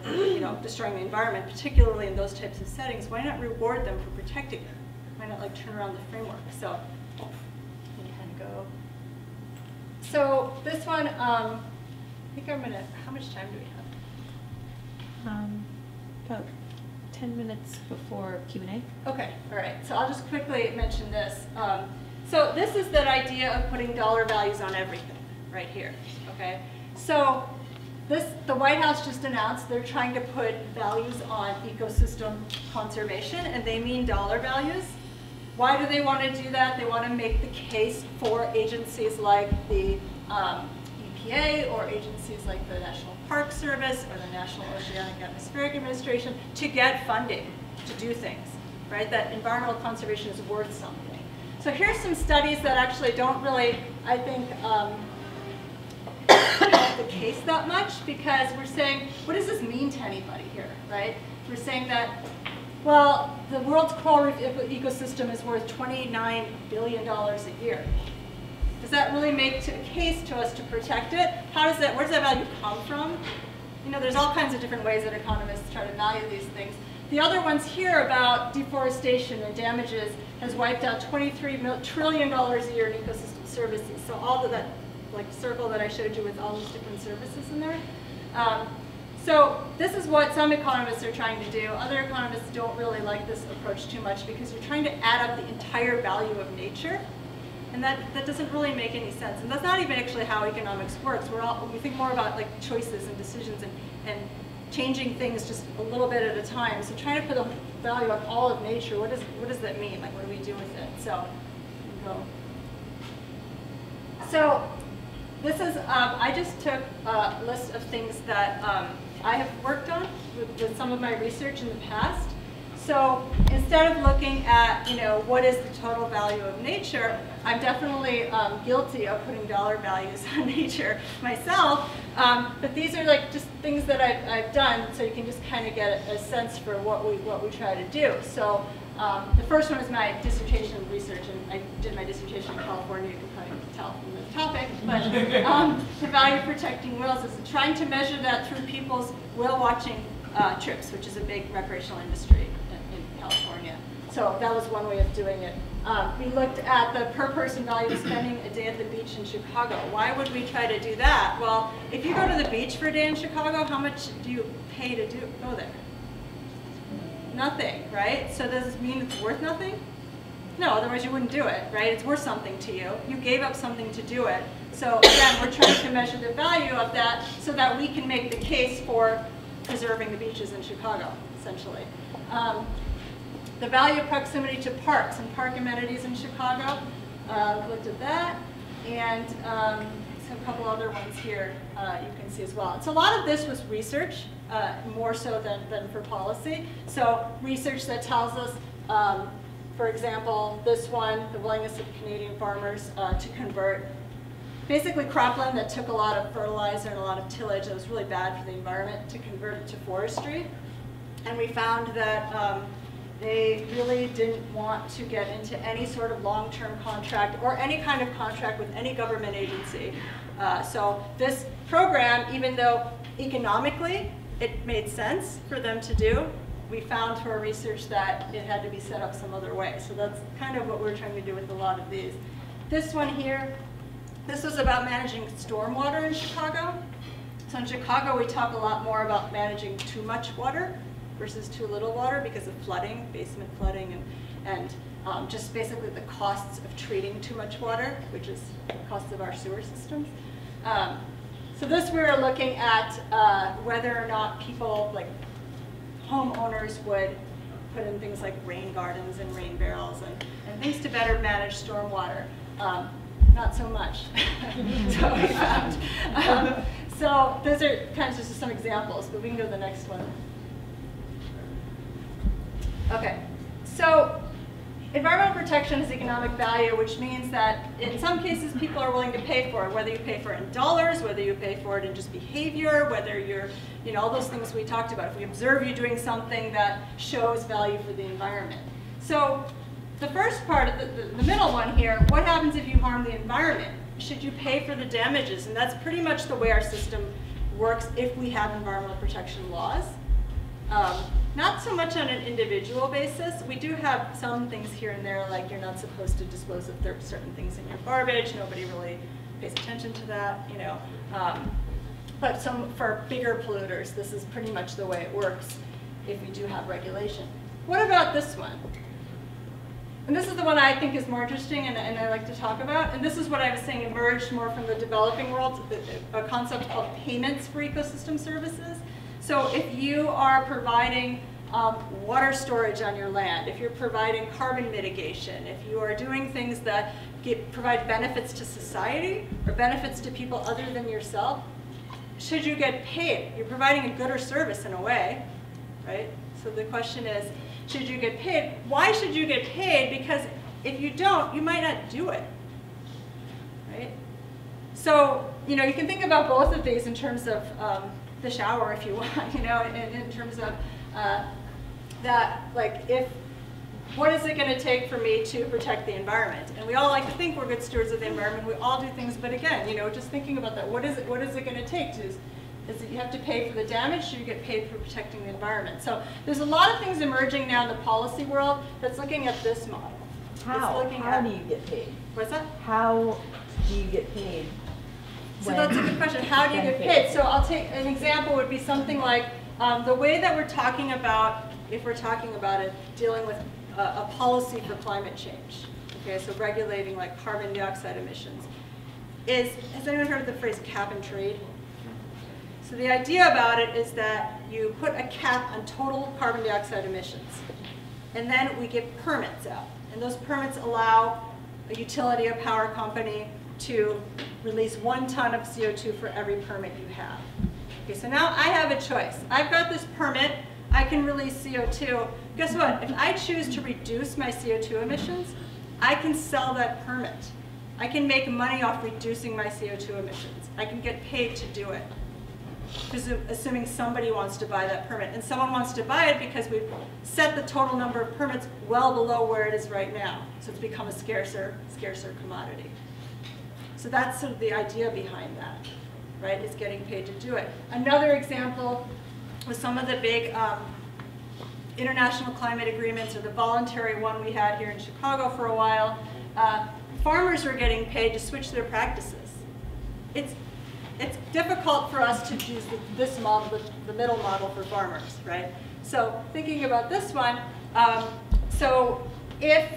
destroying the environment, particularly in those types of settings, why not reward them for protecting it? Why not like turn around the framework? So you can kind of go. So this one, I think I'm gonna, how much time do we have? About 10 minutes before Q&A. Okay, all right. So I'll just quickly mention this. So this is that idea of putting dollar values on everything right here, okay? So the White House just announced they're trying to put values on ecosystem conservation, and they mean dollar values. Why do they want to do that? They want to make the case for agencies like the EPA or agencies like the National Park Service or the National Oceanic Atmospheric Administration to get funding to do things, right? That environmental conservation is worth something. So here's some studies that actually don't really, I think, help the case that much, because we're saying, what does this mean to anybody here, right? We're saying that, well, the world's coral reef ecosystem is worth $29 billion a year. Does that really make a case to us to protect it? How does that, where does that value come from? You know, there's all kinds of different ways that economists try to value these things. The other ones here about deforestation and damages has wiped out $23 trillion a year in ecosystem services. So all of that like circle that I showed you with all those different services in there. So this is what some economists are trying to do. Other economists don't really like this approach too much because you're trying to add up the entire value of nature. And that doesn't really make any sense. And that's not even actually how economics works. We think more about like choices and decisions and changing things just a little bit at a time. So trying to put a value on all of nature, what does that mean? Like, what do we do with it? So, go. So this is, I just took a list of things that I have worked on with some of my research in the past. So instead of looking at, what is the total value of nature, I'm definitely guilty of putting dollar values on nature myself. But these are like just things that I've done, so you can just kind of get a sense for what we try to do. So the first one is my dissertation research, and I did my dissertation in California. You can probably tell from the topic. But the value of protecting whales is trying to measure that through people's whale watching trips, which is a big recreational industry in California. So that was one way of doing it. We looked at the per person value of spending a day at the beach in Chicago. Why would we try to do that? Well, if you go to the beach for a day in Chicago, how much do you pay to go there? Nothing, right? So does this mean it's worth nothing? No, otherwise you wouldn't do it, right? It's worth something to you. You gave up something to do it. So again, we're trying to measure the value of that so that we can make the case for preserving the beaches in Chicago, essentially. The value of proximity to parks and park amenities in Chicago, looked at that, and so a couple other ones here you can see as well. And so a lot of this was research, more so than for policy. So research that tells us, for example, this one, the willingness of Canadian farmers to convert basically cropland that took a lot of fertilizer and a lot of tillage that was really bad for the environment to convert it to forestry. And we found that they really didn't want to get into any sort of long-term contract or any kind of contract with any government agency. So this program, even though economically it made sense for them to do, we found through our research that it had to be set up some other way. So that's kind of what we're trying to do with a lot of these. This one here, this was about managing stormwater in Chicago. So in Chicago, we talk a lot more about managing too much water versus too little water because of flooding, basement flooding, and just basically the costs of treating too much water, which is the cost of our sewer systems. So this we were looking at whether or not people, like homeowners, would put in things like rain gardens and rain barrels and things to better manage stormwater. Not so much. So we found. So those are kind of just some examples, but we can go to the next one. Okay, So environmental protection has economic value, which means that in some cases people are willing to pay for it, whether you pay for it in dollars, whether you pay for it in just behavior, whether you're, all those things we talked about. If we observe you doing something that shows value for the environment. So the first part, of the middle one here, what happens if you harm the environment? Should you pay for the damages? And that's pretty much the way our system works if we have environmental protection laws. Not so much on an individual basis. We do have some things here and there, like you're not supposed to dispose of certain things in your garbage. Nobody really pays attention to that, But for bigger polluters, this is pretty much the way it works if we do have regulation. What about this one? And this is the one I think is more interesting and I like to talk about. And this is what I was saying emerged more from the developing world, a concept called payments for ecosystem services. So if you are providing water storage on your land, if you're providing carbon mitigation, if you are doing things that provide benefits to society or benefits to people other than yourself, should you get paid? You're providing a good or service in a way, right? So the question is, should you get paid? Why should you get paid? Because if you don't, you might not do it, right? So, you can think about both of these in terms of the shower, if you want, in terms of that, like, what is it going to take for me to protect the environment? And we all like to think we're good stewards of the environment. We all do things, but again, just thinking about that, what is it going to take? Is it you have to pay for the damage, or you get paid for protecting the environment? So there's a lot of things emerging now in the policy world that's looking at this model. How do you get paid? What's that? How do you get paid? So that's a good question. How do you get paid? So I'll take an example would be something like the way that we're talking about, if we're talking about it, dealing with a policy for climate change. Okay, so regulating like carbon dioxide emissions. Has anyone heard of the phrase cap and trade? So the idea about it is that you put a cap on total carbon dioxide emissions. And then we give permits out. And those permits allow a utility, a power company, to release 1 ton of CO2 for every permit you have. Okay, so now I have a choice. I've got this permit. I can release CO2. Guess what? If I choose to reduce my CO2 emissions, I can sell that permit. I can make money off reducing my CO2 emissions. I can get paid to do it, assuming somebody wants to buy that permit. And someone wants to buy it because we've set the total number of permits well below where it is right now. So it's become a scarcer commodity. So that's sort of the idea behind that, right, is getting paid to do it. Another example was some of the big international climate agreements, or the voluntary one we had here in Chicago for a while. Farmers were getting paid to switch their practices. It's difficult for us to use this model, the middle model for farmers, right? So thinking about this one, so if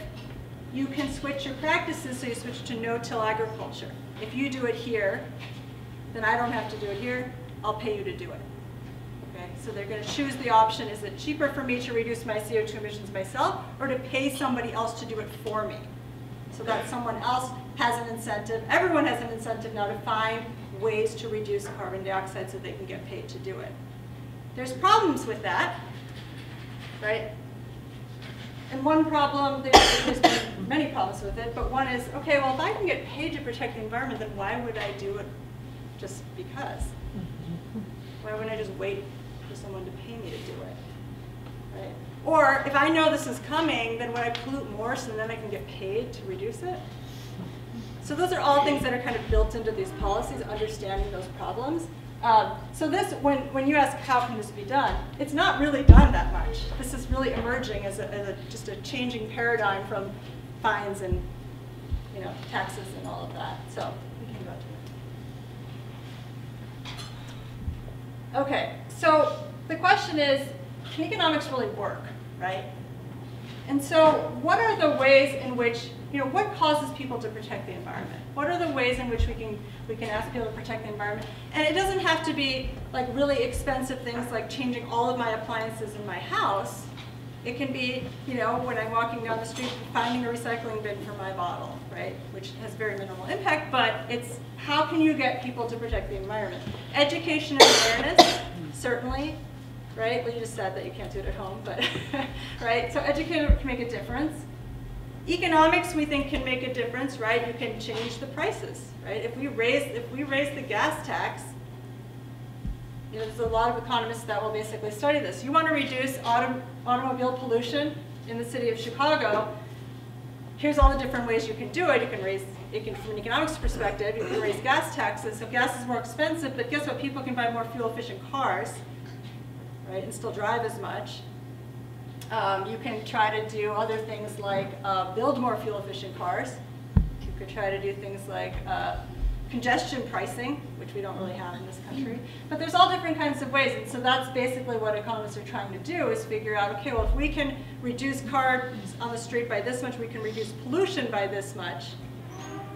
you can switch your practices, so you switch to no-till agriculture. If you do it here, then I don't have to do it here. I'll pay you to do it. Okay? So they're going to choose the option, is it cheaper for me to reduce my CO2 emissions myself, or to pay somebody else to do it for me? So that someone else has an incentive. Everyone has an incentive now to find ways to reduce carbon dioxide so they can get paid to do it. There's problems with that, right? And one problem, there's been many problems with it, but one is, okay, well, if I can get paid to protect the environment, then why would I do it just because? Why wouldn't I just wait for someone to pay me to do it, right? Or if I know this is coming, then would I pollute more so then I can get paid to reduce it? So those are all things that are kind of built into these policies, understanding those problems. So this, when you ask how can this be done, it's not really done that much. This is really emerging as just a changing paradigm from fines and taxes and all of that. So we can go to it. Okay, so the question is, can economics really work, right? And so what are the ways in which, what causes people to protect the environment? What are the ways in which we can ask people to protect the environment? And it doesn't have to be like really expensive things like changing all of my appliances in my house. It can be, when I'm walking down the street, finding a recycling bin for my bottle, right? Which has very minimal impact, but it's how can you get people to protect the environment? Education and awareness, certainly. right? Well, you just said that you can't do it at home, but right? So educator can make a difference. Economics, we think, can make a difference, right? You can change the prices, right? If we raise the gas tax, you know, there's a lot of economists that will basically study this. You want to reduce automobile pollution in the city of Chicago. Here's all the different ways you can do it. You can, from an economics perspective, you can raise gas taxes. So gas is more expensive, but guess what? People can buy more fuel-efficient cars, right, and still drive as much. You can try to do other things like build more fuel-efficient cars. You could try to do things like congestion pricing, which we don't really have in this country. But there's all different kinds of ways, and so that's basically what economists are trying to do, is figure out, okay, well, if we can reduce cars on the street by this much, we can reduce pollution by this much.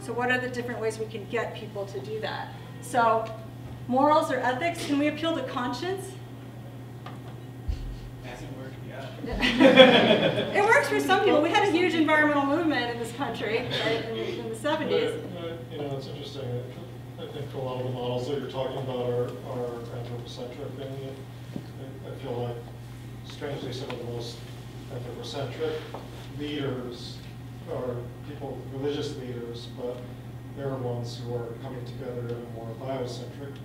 So what are the different ways we can get people to do that? So morals or ethics, can we appeal to conscience? It works for some people. We had a huge environmental movement in this country, right, in the 70s. You know, it's interesting. I think a lot of the models that you're talking about are anthropocentric, and I feel like, strangely, some of the most anthropocentric leaders are people, religious leaders, but they're ones who are coming together in a more biocentric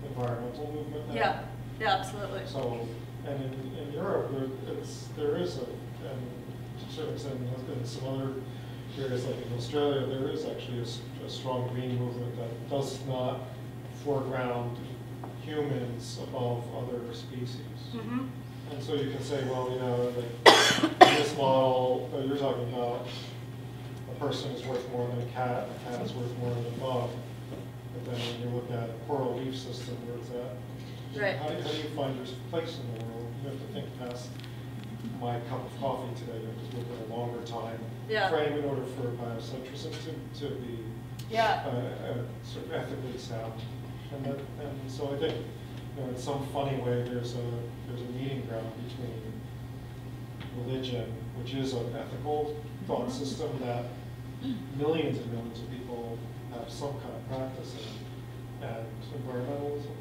environmental movement now. Yeah, yeah, absolutely. So, and in Europe, there is and to a certain extent in some other areas like in Australia, there is actually a strong green movement that does not foreground humans above other species. Mm-hmm. And so you can say, well, you know, like in this model that you're talking about, a person is worth more than a cat is worth more than a dog. But then when you look at a coral reef system, where it's at, right. How do you find your place in the world? You have to think past my cup of coffee today. You have to look at a longer time frame in order for biocentrism to be sort of ethically sound. And so I think, you know, in some funny way, there's a meeting ground between religion, which is an ethical thought system that millions and millions of people have some kind of practice in, and environmentalism.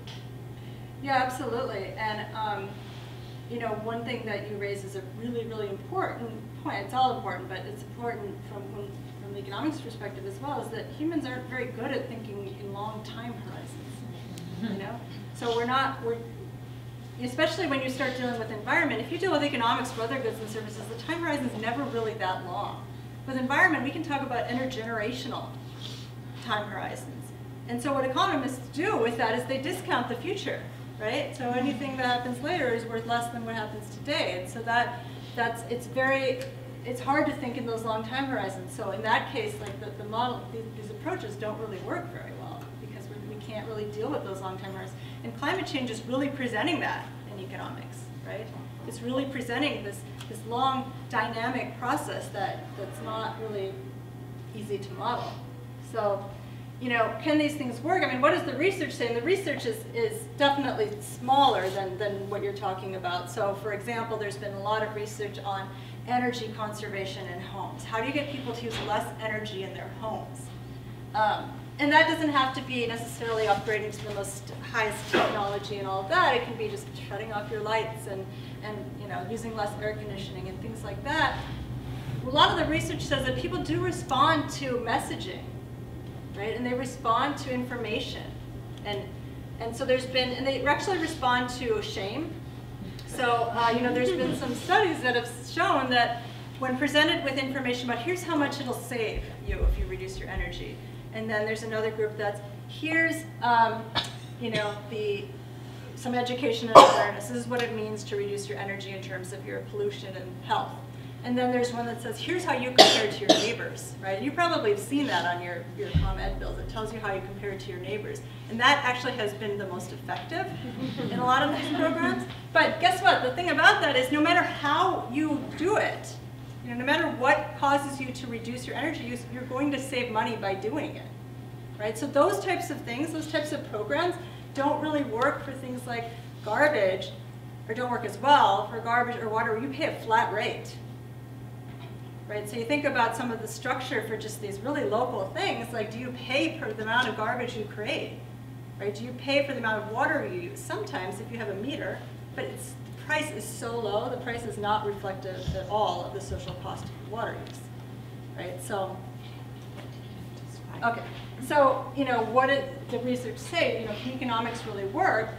Yeah, absolutely. And you know, one thing that you raise is a really, really important point. It's all important, but it's important from the economics perspective as well, is that humans aren't very good at thinking in long time horizons. You know, so we're especially when you start dealing with environment. If you deal with economics for other goods and services, the time horizon is never really that long. With environment, we can talk about intergenerational time horizons. And so what economists do with that is they discount the future, right? So anything that happens later is worth less than what happens today. And so it's hard to think in those long time horizons. So in that case, like the model, these approaches don't really work very well because we can't really deal with those long time horizons. And climate change is really presenting that in economics, right? It's really presenting this long dynamic process that's not really easy to model. So, you know, can these things work? I mean, what does the research say? And the research is definitely smaller than what you're talking about. So, for example, there's been a lot of research on energy conservation in homes. How do you get people to use less energy in their homes? And that doesn't have to be necessarily upgrading to the most highest technology and all of that. It can be just shutting off your lights and you know, using less air conditioning and things like that. A lot of the research says that people do respond to messaging, right? And they respond to information. And so there's been, and they actually respond to shame. So, you know, there's been some studies that have shown that when presented with information about here's how much it'll save you if you reduce your energy. And then there's another group that's, here's, you know, some education and awareness. This is what it means to reduce your energy in terms of your pollution and health. And then there's one that says, here's how you compare to your neighbors, right? You probably have seen that on your ComEd bills. It tells you how you compare to your neighbors. And that actually has been the most effective in a lot of these programs. But guess what? The thing about that is no matter how you do it, you know, no matter what causes you to reduce your energy use, you're going to save money by doing it, right? So those types of things, those types of programs don't really work for things like garbage, or don't work as well for garbage or water where you pay a flat rate. Right, so you think about some of the structure for just these really local things, like do you pay for the amount of garbage you create? Right, do you pay for the amount of water you use? Sometimes if you have a meter, but it's price is so low, the price is not reflective at all of the social cost of water use, right? So, okay. So, you know, what did the research say? You know, can economics really work?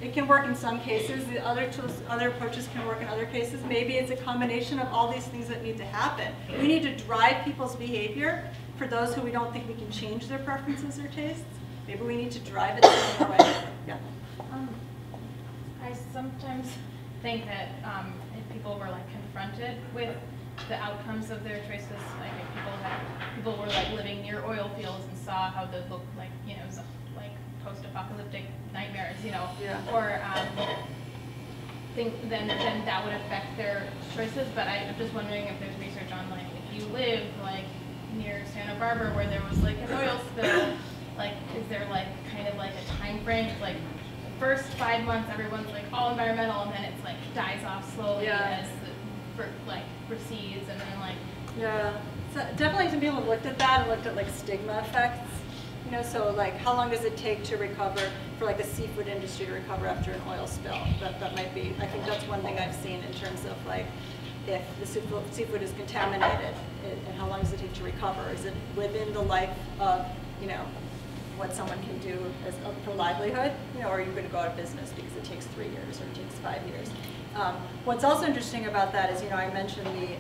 It can work in some cases. The other tools, other approaches can work in other cases. Maybe it's a combination of all these things that need to happen. We need to drive people's behavior for those who we don't think we can change their preferences or tastes. Maybe we need to drive it the other way. Yeah. I sometimes think that if people were like confronted with the outcomes of their choices, like if people were like living near oil fields and saw how those looked like, you know, like post-apocalyptic nightmares, you know, or think then that would affect their choices. But I'm just wondering if there's research on like if you live like near Santa Barbara where there was like an oil spill, like is there like kind of like a time frame? Like the first 5 months everyone's like all environmental, and then it's like dies off slowly as the like recedes, and then like so definitely some people have looked at that and looked at like stigma effects. You know, so like how long does it take to recover for like the seafood industry to recover after an oil spill? That might be, I think that's one thing I've seen in terms of like if the seafood is contaminated and how long does it take to recover? Is it within the life of, you know, what someone can do as for livelihood? You know, or are you going to go out of business because it takes 3 years or it takes 5 years? What's also interesting about that is, you know, I mentioned the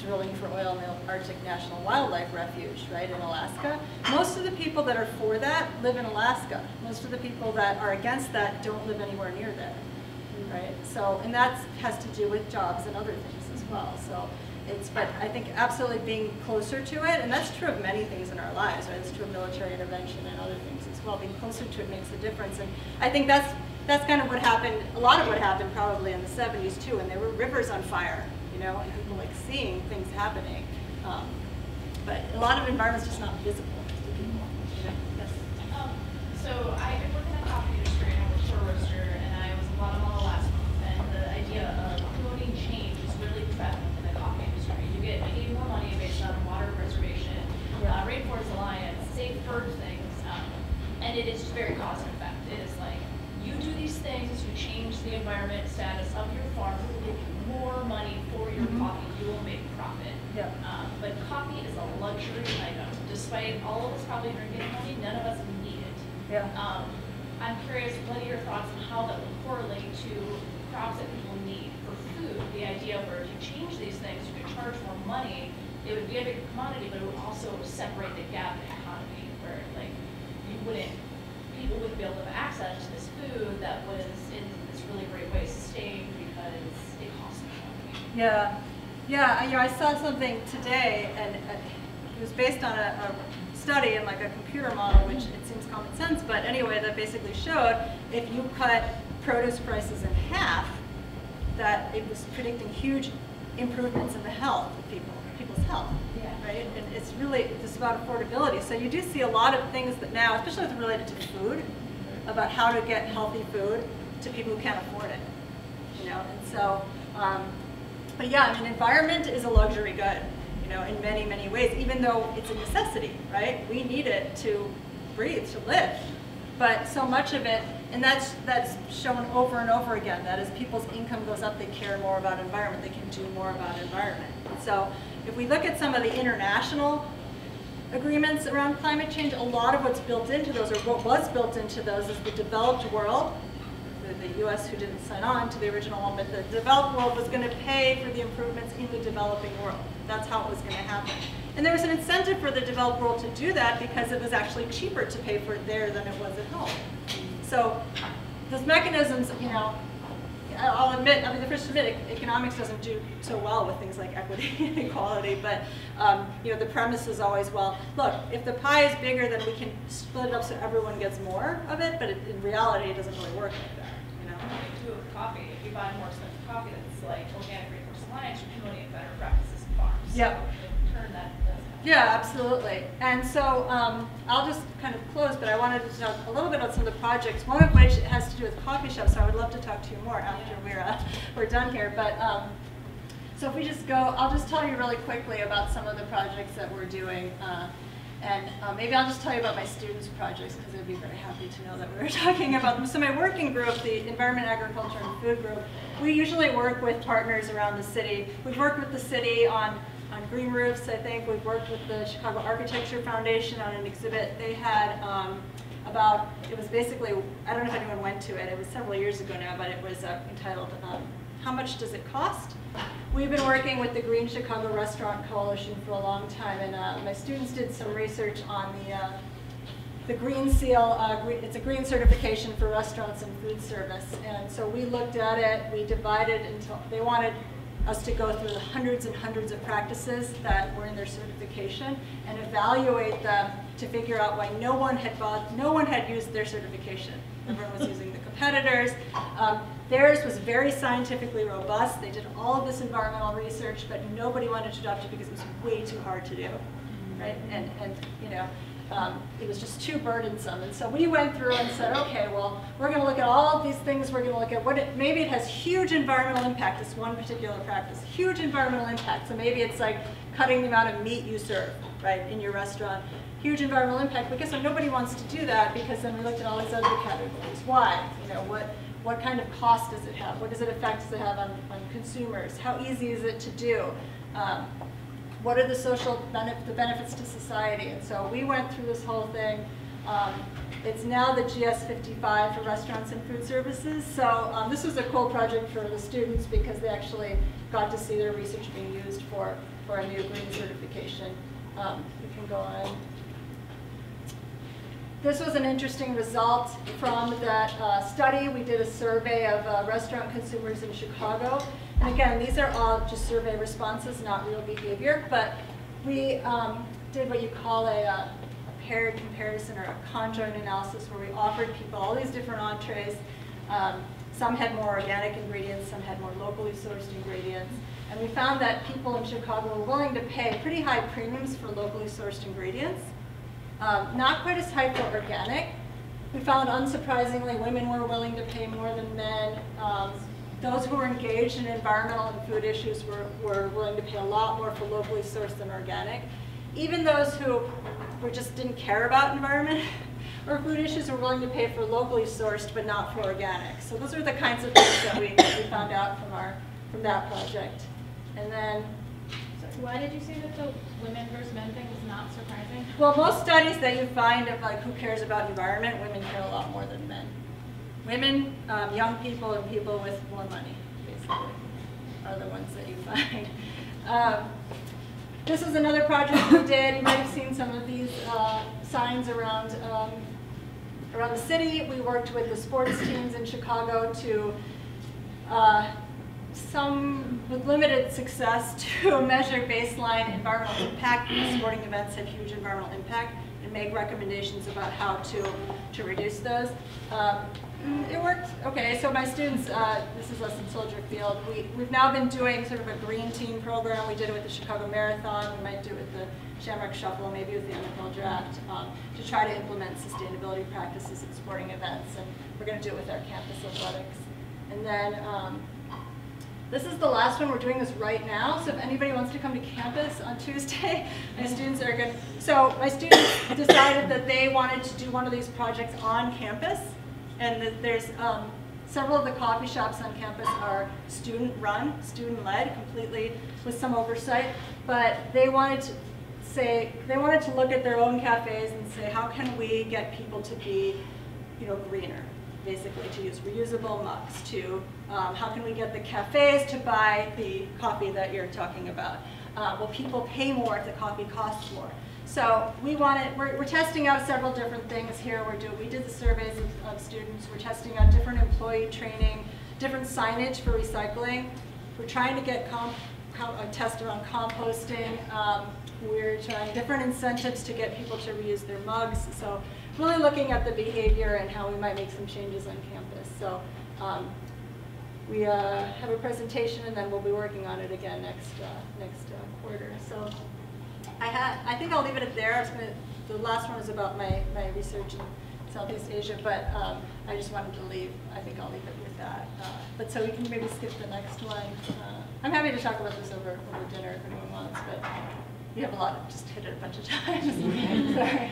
drilling for oil in the Arctic National Wildlife Refuge, right, in Alaska. Most of the people that are for that live in Alaska. Most of the people that are against that don't live anywhere near there, right? So, and that has to do with jobs and other things as well. So it's, but I think absolutely being closer to it, and that's true of many things in our lives, right? It's true of military intervention and other things as well. Being closer to it makes a difference. And I think that's kind of what happened, a lot of what happened probably in the 70s too, and there were rivers on fire, you know, and people like seeing things happening. But a lot of environments just not visible to people. You know? Yes. So I've been working in the coffee industry, and I work for a roaster, and I was in Guatemala last month, and the idea of promoting change is really prevalent in the coffee industry. You get maybe more money based on water preservation, rainforest alliance, safe bird things, and it is just very cause and effect. It is like, you do these things to change the environment status of your farm, it will give you more money for your coffee, you will make profit. But coffee is a luxury item. Despite all of us probably drinking coffee, none of us need it. I'm curious, what are your thoughts on how that will correlate to crops that people need for food? The idea where if you change these things, you could charge more money, it would be a big commodity, but it would also separate the gap in the economy where like people wouldn't be able to have access to this food that was in this really great way sustained because it costs money. You know, I saw something today, and it was based on a study and like a computer model, which it seems common sense, but anyway, that basically showed if you cut produce prices in half, that it was predicting huge improvements in the health of people's health. Right? And it's really just about affordability. So you do see a lot of things that now, especially with related to food, about how to get healthy food to people who can't afford it. You know, and so, but yeah, I mean, environment is a luxury good, you know, in many, many ways, even though it's a necessity, right? We need it to breathe, to live. But so much of it, and that's shown over and over again, that as people's income goes up, they care more about environment, they can do more about environment. And so if we look at some of the international agreements around climate change, a lot of what's built into those, or what was built into those, is the developed world, the US who didn't sign on to the original one, but the developed world was going to pay for the improvements in the developing world. That's how it was going to happen. And there was an incentive for the developed world to do that because it was actually cheaper to pay for it there than it was at home. So those mechanisms, you know, I'll admit, I'll be the first to admit, economics doesn't do so well with things like equity and equality, but you know, the premise is always, well, look, if the pie is bigger, then we can split it up so everyone gets more of it, but in reality, it doesn't really work like that, you know? Too with coffee, if you buy more expensive coffee that's like organic rainforest alliance, you're promoting better practices in farms. Yep. So in turn, that does happen. Yeah, absolutely. And so I'll just kind of close, but I wanted to talk a little bit about some of the projects, one of which has to do with coffee shops, so I would love to talk to you more after we're done here. But so if we just go, I'll just tell you really quickly about some of the projects that we're doing. And maybe I'll just tell you about my students' projects because they'd be very happy to know that we were talking about them. So my working group, the Environment, Agriculture, and Food group, we usually work with partners around the city. We've worked with the city on green roofs, I think. We've worked with the Chicago Architecture Foundation on an exhibit. They had it was basically, I don't know if anyone went to it. It was several years ago now, but it was entitled, How Much Does It Cost? We've been working with the Green Chicago Restaurant Coalition for a long time, and my students did some research on the Green Seal. It's a green certification for restaurants and food service. And so we looked at it, we divided until they wanted us to go through the hundreds and hundreds of practices that were in their certification and evaluate them to figure out why no one had used their certification. Everyone was using the competitors. Theirs was very scientifically robust. They did all of this environmental research, but nobody wanted to adopt it because it was way too hard to do, right? And you know, it was just too burdensome. And so we went through and said, okay, well, we're going to look at all of these things. We're going to look at maybe it has huge environmental impact, this one particular practice, huge environmental impact. So maybe it's like cutting the amount of meat you serve, right, in your restaurant. Huge environmental impact. But guess what? Nobody wants to do that because then we looked at all these other categories. Why? You know, what kind of cost does it have? What does it have on consumers? How easy is it to do? What are the benefits to society? And so we went through this whole thing. It's now the GS55 for restaurants and food services. So this was a cool project for the students because they actually got to see their research being used for a new green certification. You can go on. This was an interesting result from that study. We did a survey of restaurant consumers in Chicago. And again, these are all just survey responses, not real behavior. But we did what you call a paired comparison or a conjoint analysis where we offered people all these different entrees. Some had more organic ingredients, some had more locally sourced ingredients. And we found that people in Chicago were willing to pay pretty high premiums for locally sourced ingredients. Not quite as high for organic. We found, unsurprisingly, women were willing to pay more than men. Those who were engaged in environmental and food issues were willing to pay a lot more for locally sourced than organic. Even those who just didn't care about environment or food issues were willing to pay for locally sourced but not for organic. So those are the kinds of things that we found out from that project. And then, why did you say that the women versus men thing was not surprising? Well, most studies that you find of like who cares about environment, women care a lot more than men. Women, young people, and people with more money, basically, are the ones that you find. This is another project we did. You might have seen some of these signs around the city. We worked with the sports teams in Chicago to with limited success to measure baseline environmental impact. Sporting events had huge environmental impact and make recommendations about how to reduce those. It worked okay. So my students, this is us in Soldier Field. We've now been doing sort of a green team program. We did it with the Chicago Marathon. We might do it with the Shamrock Shuffle, maybe with the NFL Draft, to try to implement sustainability practices at sporting events. And we're going to do it with our campus athletics. And then this is the last one. We're doing this right now. So if anybody wants to come to campus on Tuesday, my students are going to. So my students decided that they wanted to do one of these projects on campus. And there's several of the coffee shops on campus are student-run, student-led, completely with some oversight. But they wanted to look at their own cafes and say, how can we get people to be, greener? Basically, to use reusable mugs. To how can we get the cafes to buy the coffee that you're talking about? Will people pay more if the coffee costs more? So we're testing out several different things here. We did the surveys of students. We're testing out different employee training, different signage for recycling. We're trying to get a test around composting. We're trying different incentives to get people to reuse their mugs. So really looking at the behavior and how we might make some changes on campus. So we have a presentation, and then we'll be working on it again next quarter. So I think I'll leave it at there. The last one is about my research in Southeast Asia, but I just wanted to leave. I think I'll leave it with that. But so we can maybe skip the next one. I'm happy to talk about this over dinner if anyone wants. But We have a lot of just hit it a bunch of times. Sorry.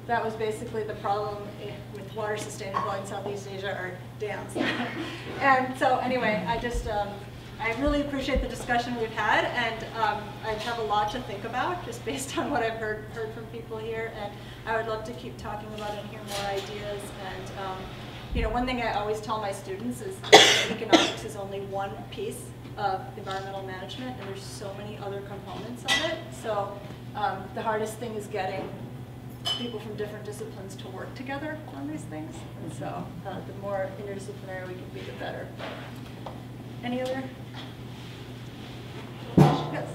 That was basically the problem with water sustainability in Southeast Asia are dams. And so anyway, I really appreciate the discussion we've had, and I have a lot to think about just based on what I've heard from people here, and I would love to keep talking about it and hear more ideas. And one thing I always tell my students is economics is only one piece of environmental management, and there's so many other components of it. So the hardest thing is getting people from different disciplines to work together on these things. And so the more interdisciplinary we can be, the better. Any other? Yes.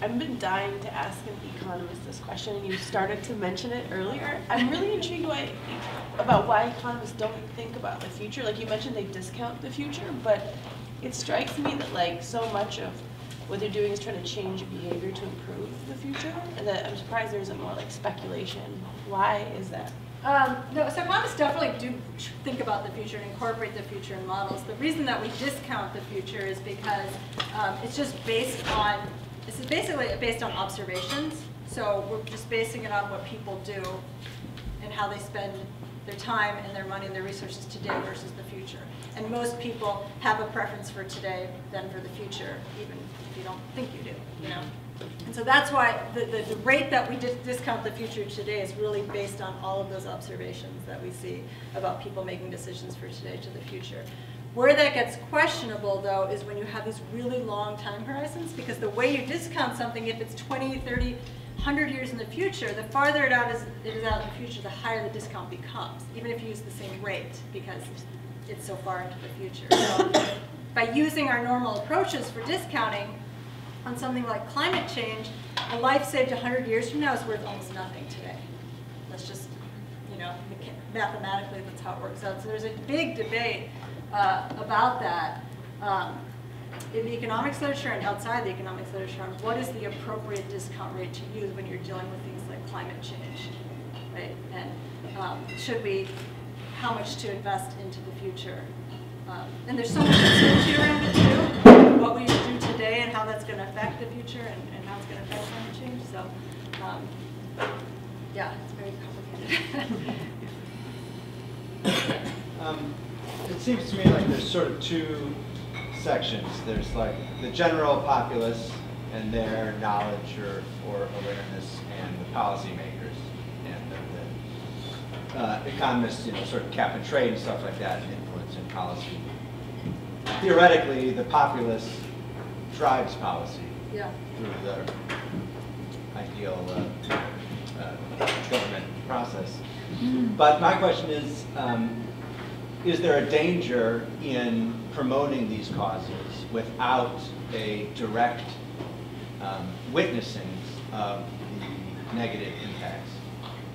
I've been dying to ask an economist this question, and you started to mention it earlier. I'm really intrigued about why economists don't think about the future. Like you mentioned, they discount the future, but it strikes me that like so much of what they're doing is trying to change behavior to improve the future, and that I'm surprised there isn't more like speculation. Why is that? No, so economists definitely do think about the future and incorporate the future in models. The reason that we discount the future is because it's just based on, this is basically based on observations. So we're just basing it on what people do and how they spend their time and their money and their resources today versus the future. And most people have a preference for today than for the future, even if you don't think you do, And so that's why the rate that we discount the future today is really based on all of those observations that we see about people making decisions for today to the future. Where that gets questionable, though, is when you have these really long time horizons, because the way you discount something, if it's 20, 30, 100 years in the future, the farther it is out in the future, the higher the discount becomes, even if you use the same rate, because it's so far into the future. So by using our normal approaches for discounting on something like climate change, a life saved 100 years from now is worth almost nothing today. That's just, mathematically that's how it works out. So there's a big debate about that in the economics literature and outside the economics literature on what is the appropriate discount rate to use when you're dealing with things like climate change, right? And how much to invest into the future. And there's so much uncertainty around it too, what we do today and how that's going to affect the future and how it's going to affect climate change. So, yeah, it's very complicated. It seems to me like there's sort of two sections. There's like the general populace and their knowledge or awareness, and the policymakers and the economists, sort of cap and trade and stuff like that, and influence in policy. Theoretically, the populace drives policy through the ideal government process. But my question is there a danger in promoting these causes without a direct witnessing of the negative impacts?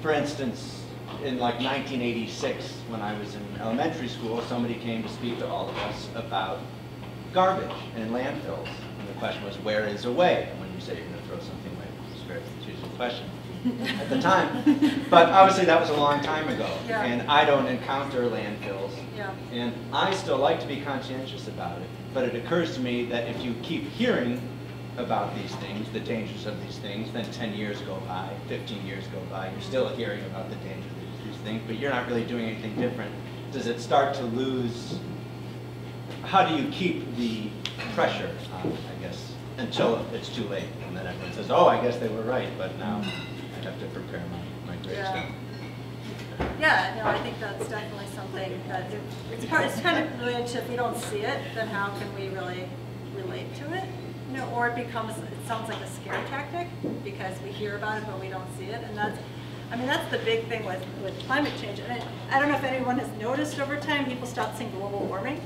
For instance, in like 1986, when I was in elementary school, somebody came to speak to all of us about garbage and landfills. And the question was, where is away? And when you say you're going to throw something away, it's a very confusing question at the time. But obviously that was a long time ago. Yeah. And I don't encounter landfills. Yeah. And I still like to be conscientious about it. But it occurs to me that if you keep hearing about these things, the dangers of these things, then 10 years go by, 15 years go by, you're still hearing about the dangers of these things, but you're not really doing anything different. Does it start to lose, how do you keep the pressure on, I guess, until it's too late? And then everyone says, oh, I guess they were right, but now I have to prepare my gravestone. Yeah, no, I think that's definitely something that it's kind of related to, if we don't see it, then how can we really relate to it? Or it sounds like a scare tactic because we hear about it but we don't see it, and that's the big thing with climate change. And I don't know if anyone has noticed over time, people stopped saying global warming,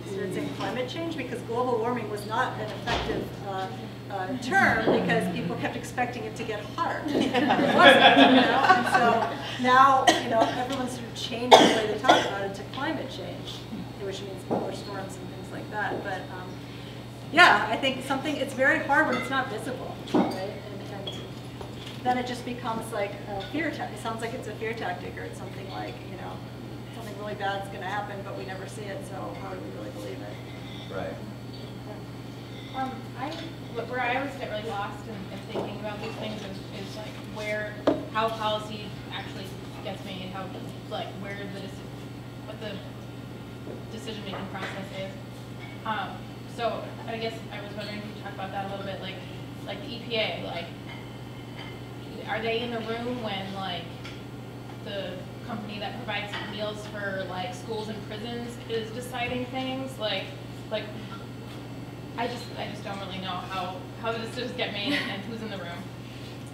started saying climate change, because global warming was not an effective term because people kept expecting it to get hotter. It wasn't, and so now, everyone's sort of changed the way they talk about it to climate change, which means more storms and things like that. But yeah, I think it's very hard when it's not visible, right? And then it just becomes like a fear tactic. It sounds like it's a fear tactic, or it's something like, something really bad's going to happen, but we never see it, so how do we really believe it? Right. Where I always get really lost in thinking about these things is like how policy actually gets made, how like what the decision-making process is. So I guess I was wondering if you could talk about that a little bit, like the EPA, like are they in the room when like the company that provides meals for like schools and prisons is deciding things? Like I just don't really know how the decisions get made and who's in the room.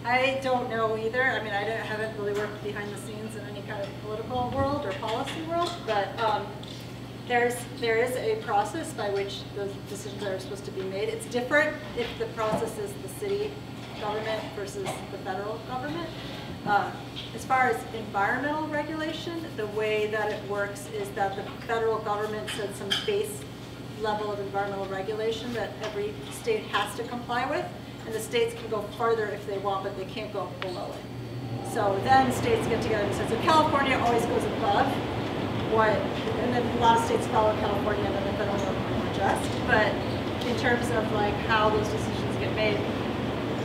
I don't know either. I mean, I haven't really worked behind the scenes in any kind of political world or policy world, but there is a process by which those decisions are supposed to be made. It's different if the process is the city government versus the federal government. As far as environmental regulation, the way that it works is that the federal government sets some base level of environmental regulation that every state has to comply with, and the states can go further if they want, but they can't go below it. So then states get together and say, so California always goes above what, and then a lot of states follow California and then the federal government will adjust, but in terms of like how those decisions get made,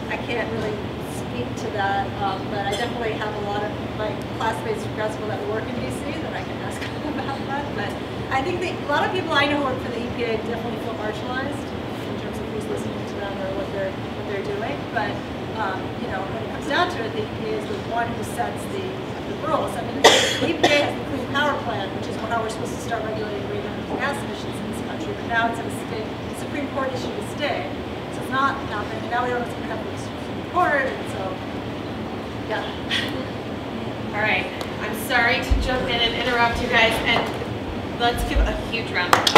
I can't really speak to that, but I definitely have a lot of like classmates from grad school that work in DC that I can ask about that. But I think a lot of people I know who work for the EPA definitely feel marginalized in terms of who's listening to them or what they're doing. But you know, when it comes down to it, the EPA is the one who sets the rules. I mean, the EPA has the Clean Power Plan, which is how we're supposed to start regulating greenhouse gas emissions in this country. But now it's at a state. The Supreme Court issued a stay, so it's not happening. And now we don't know what's going to happen with the Supreme Court, and so yeah. All right, I'm sorry to jump in and interrupt you guys, and let's give a huge round of applause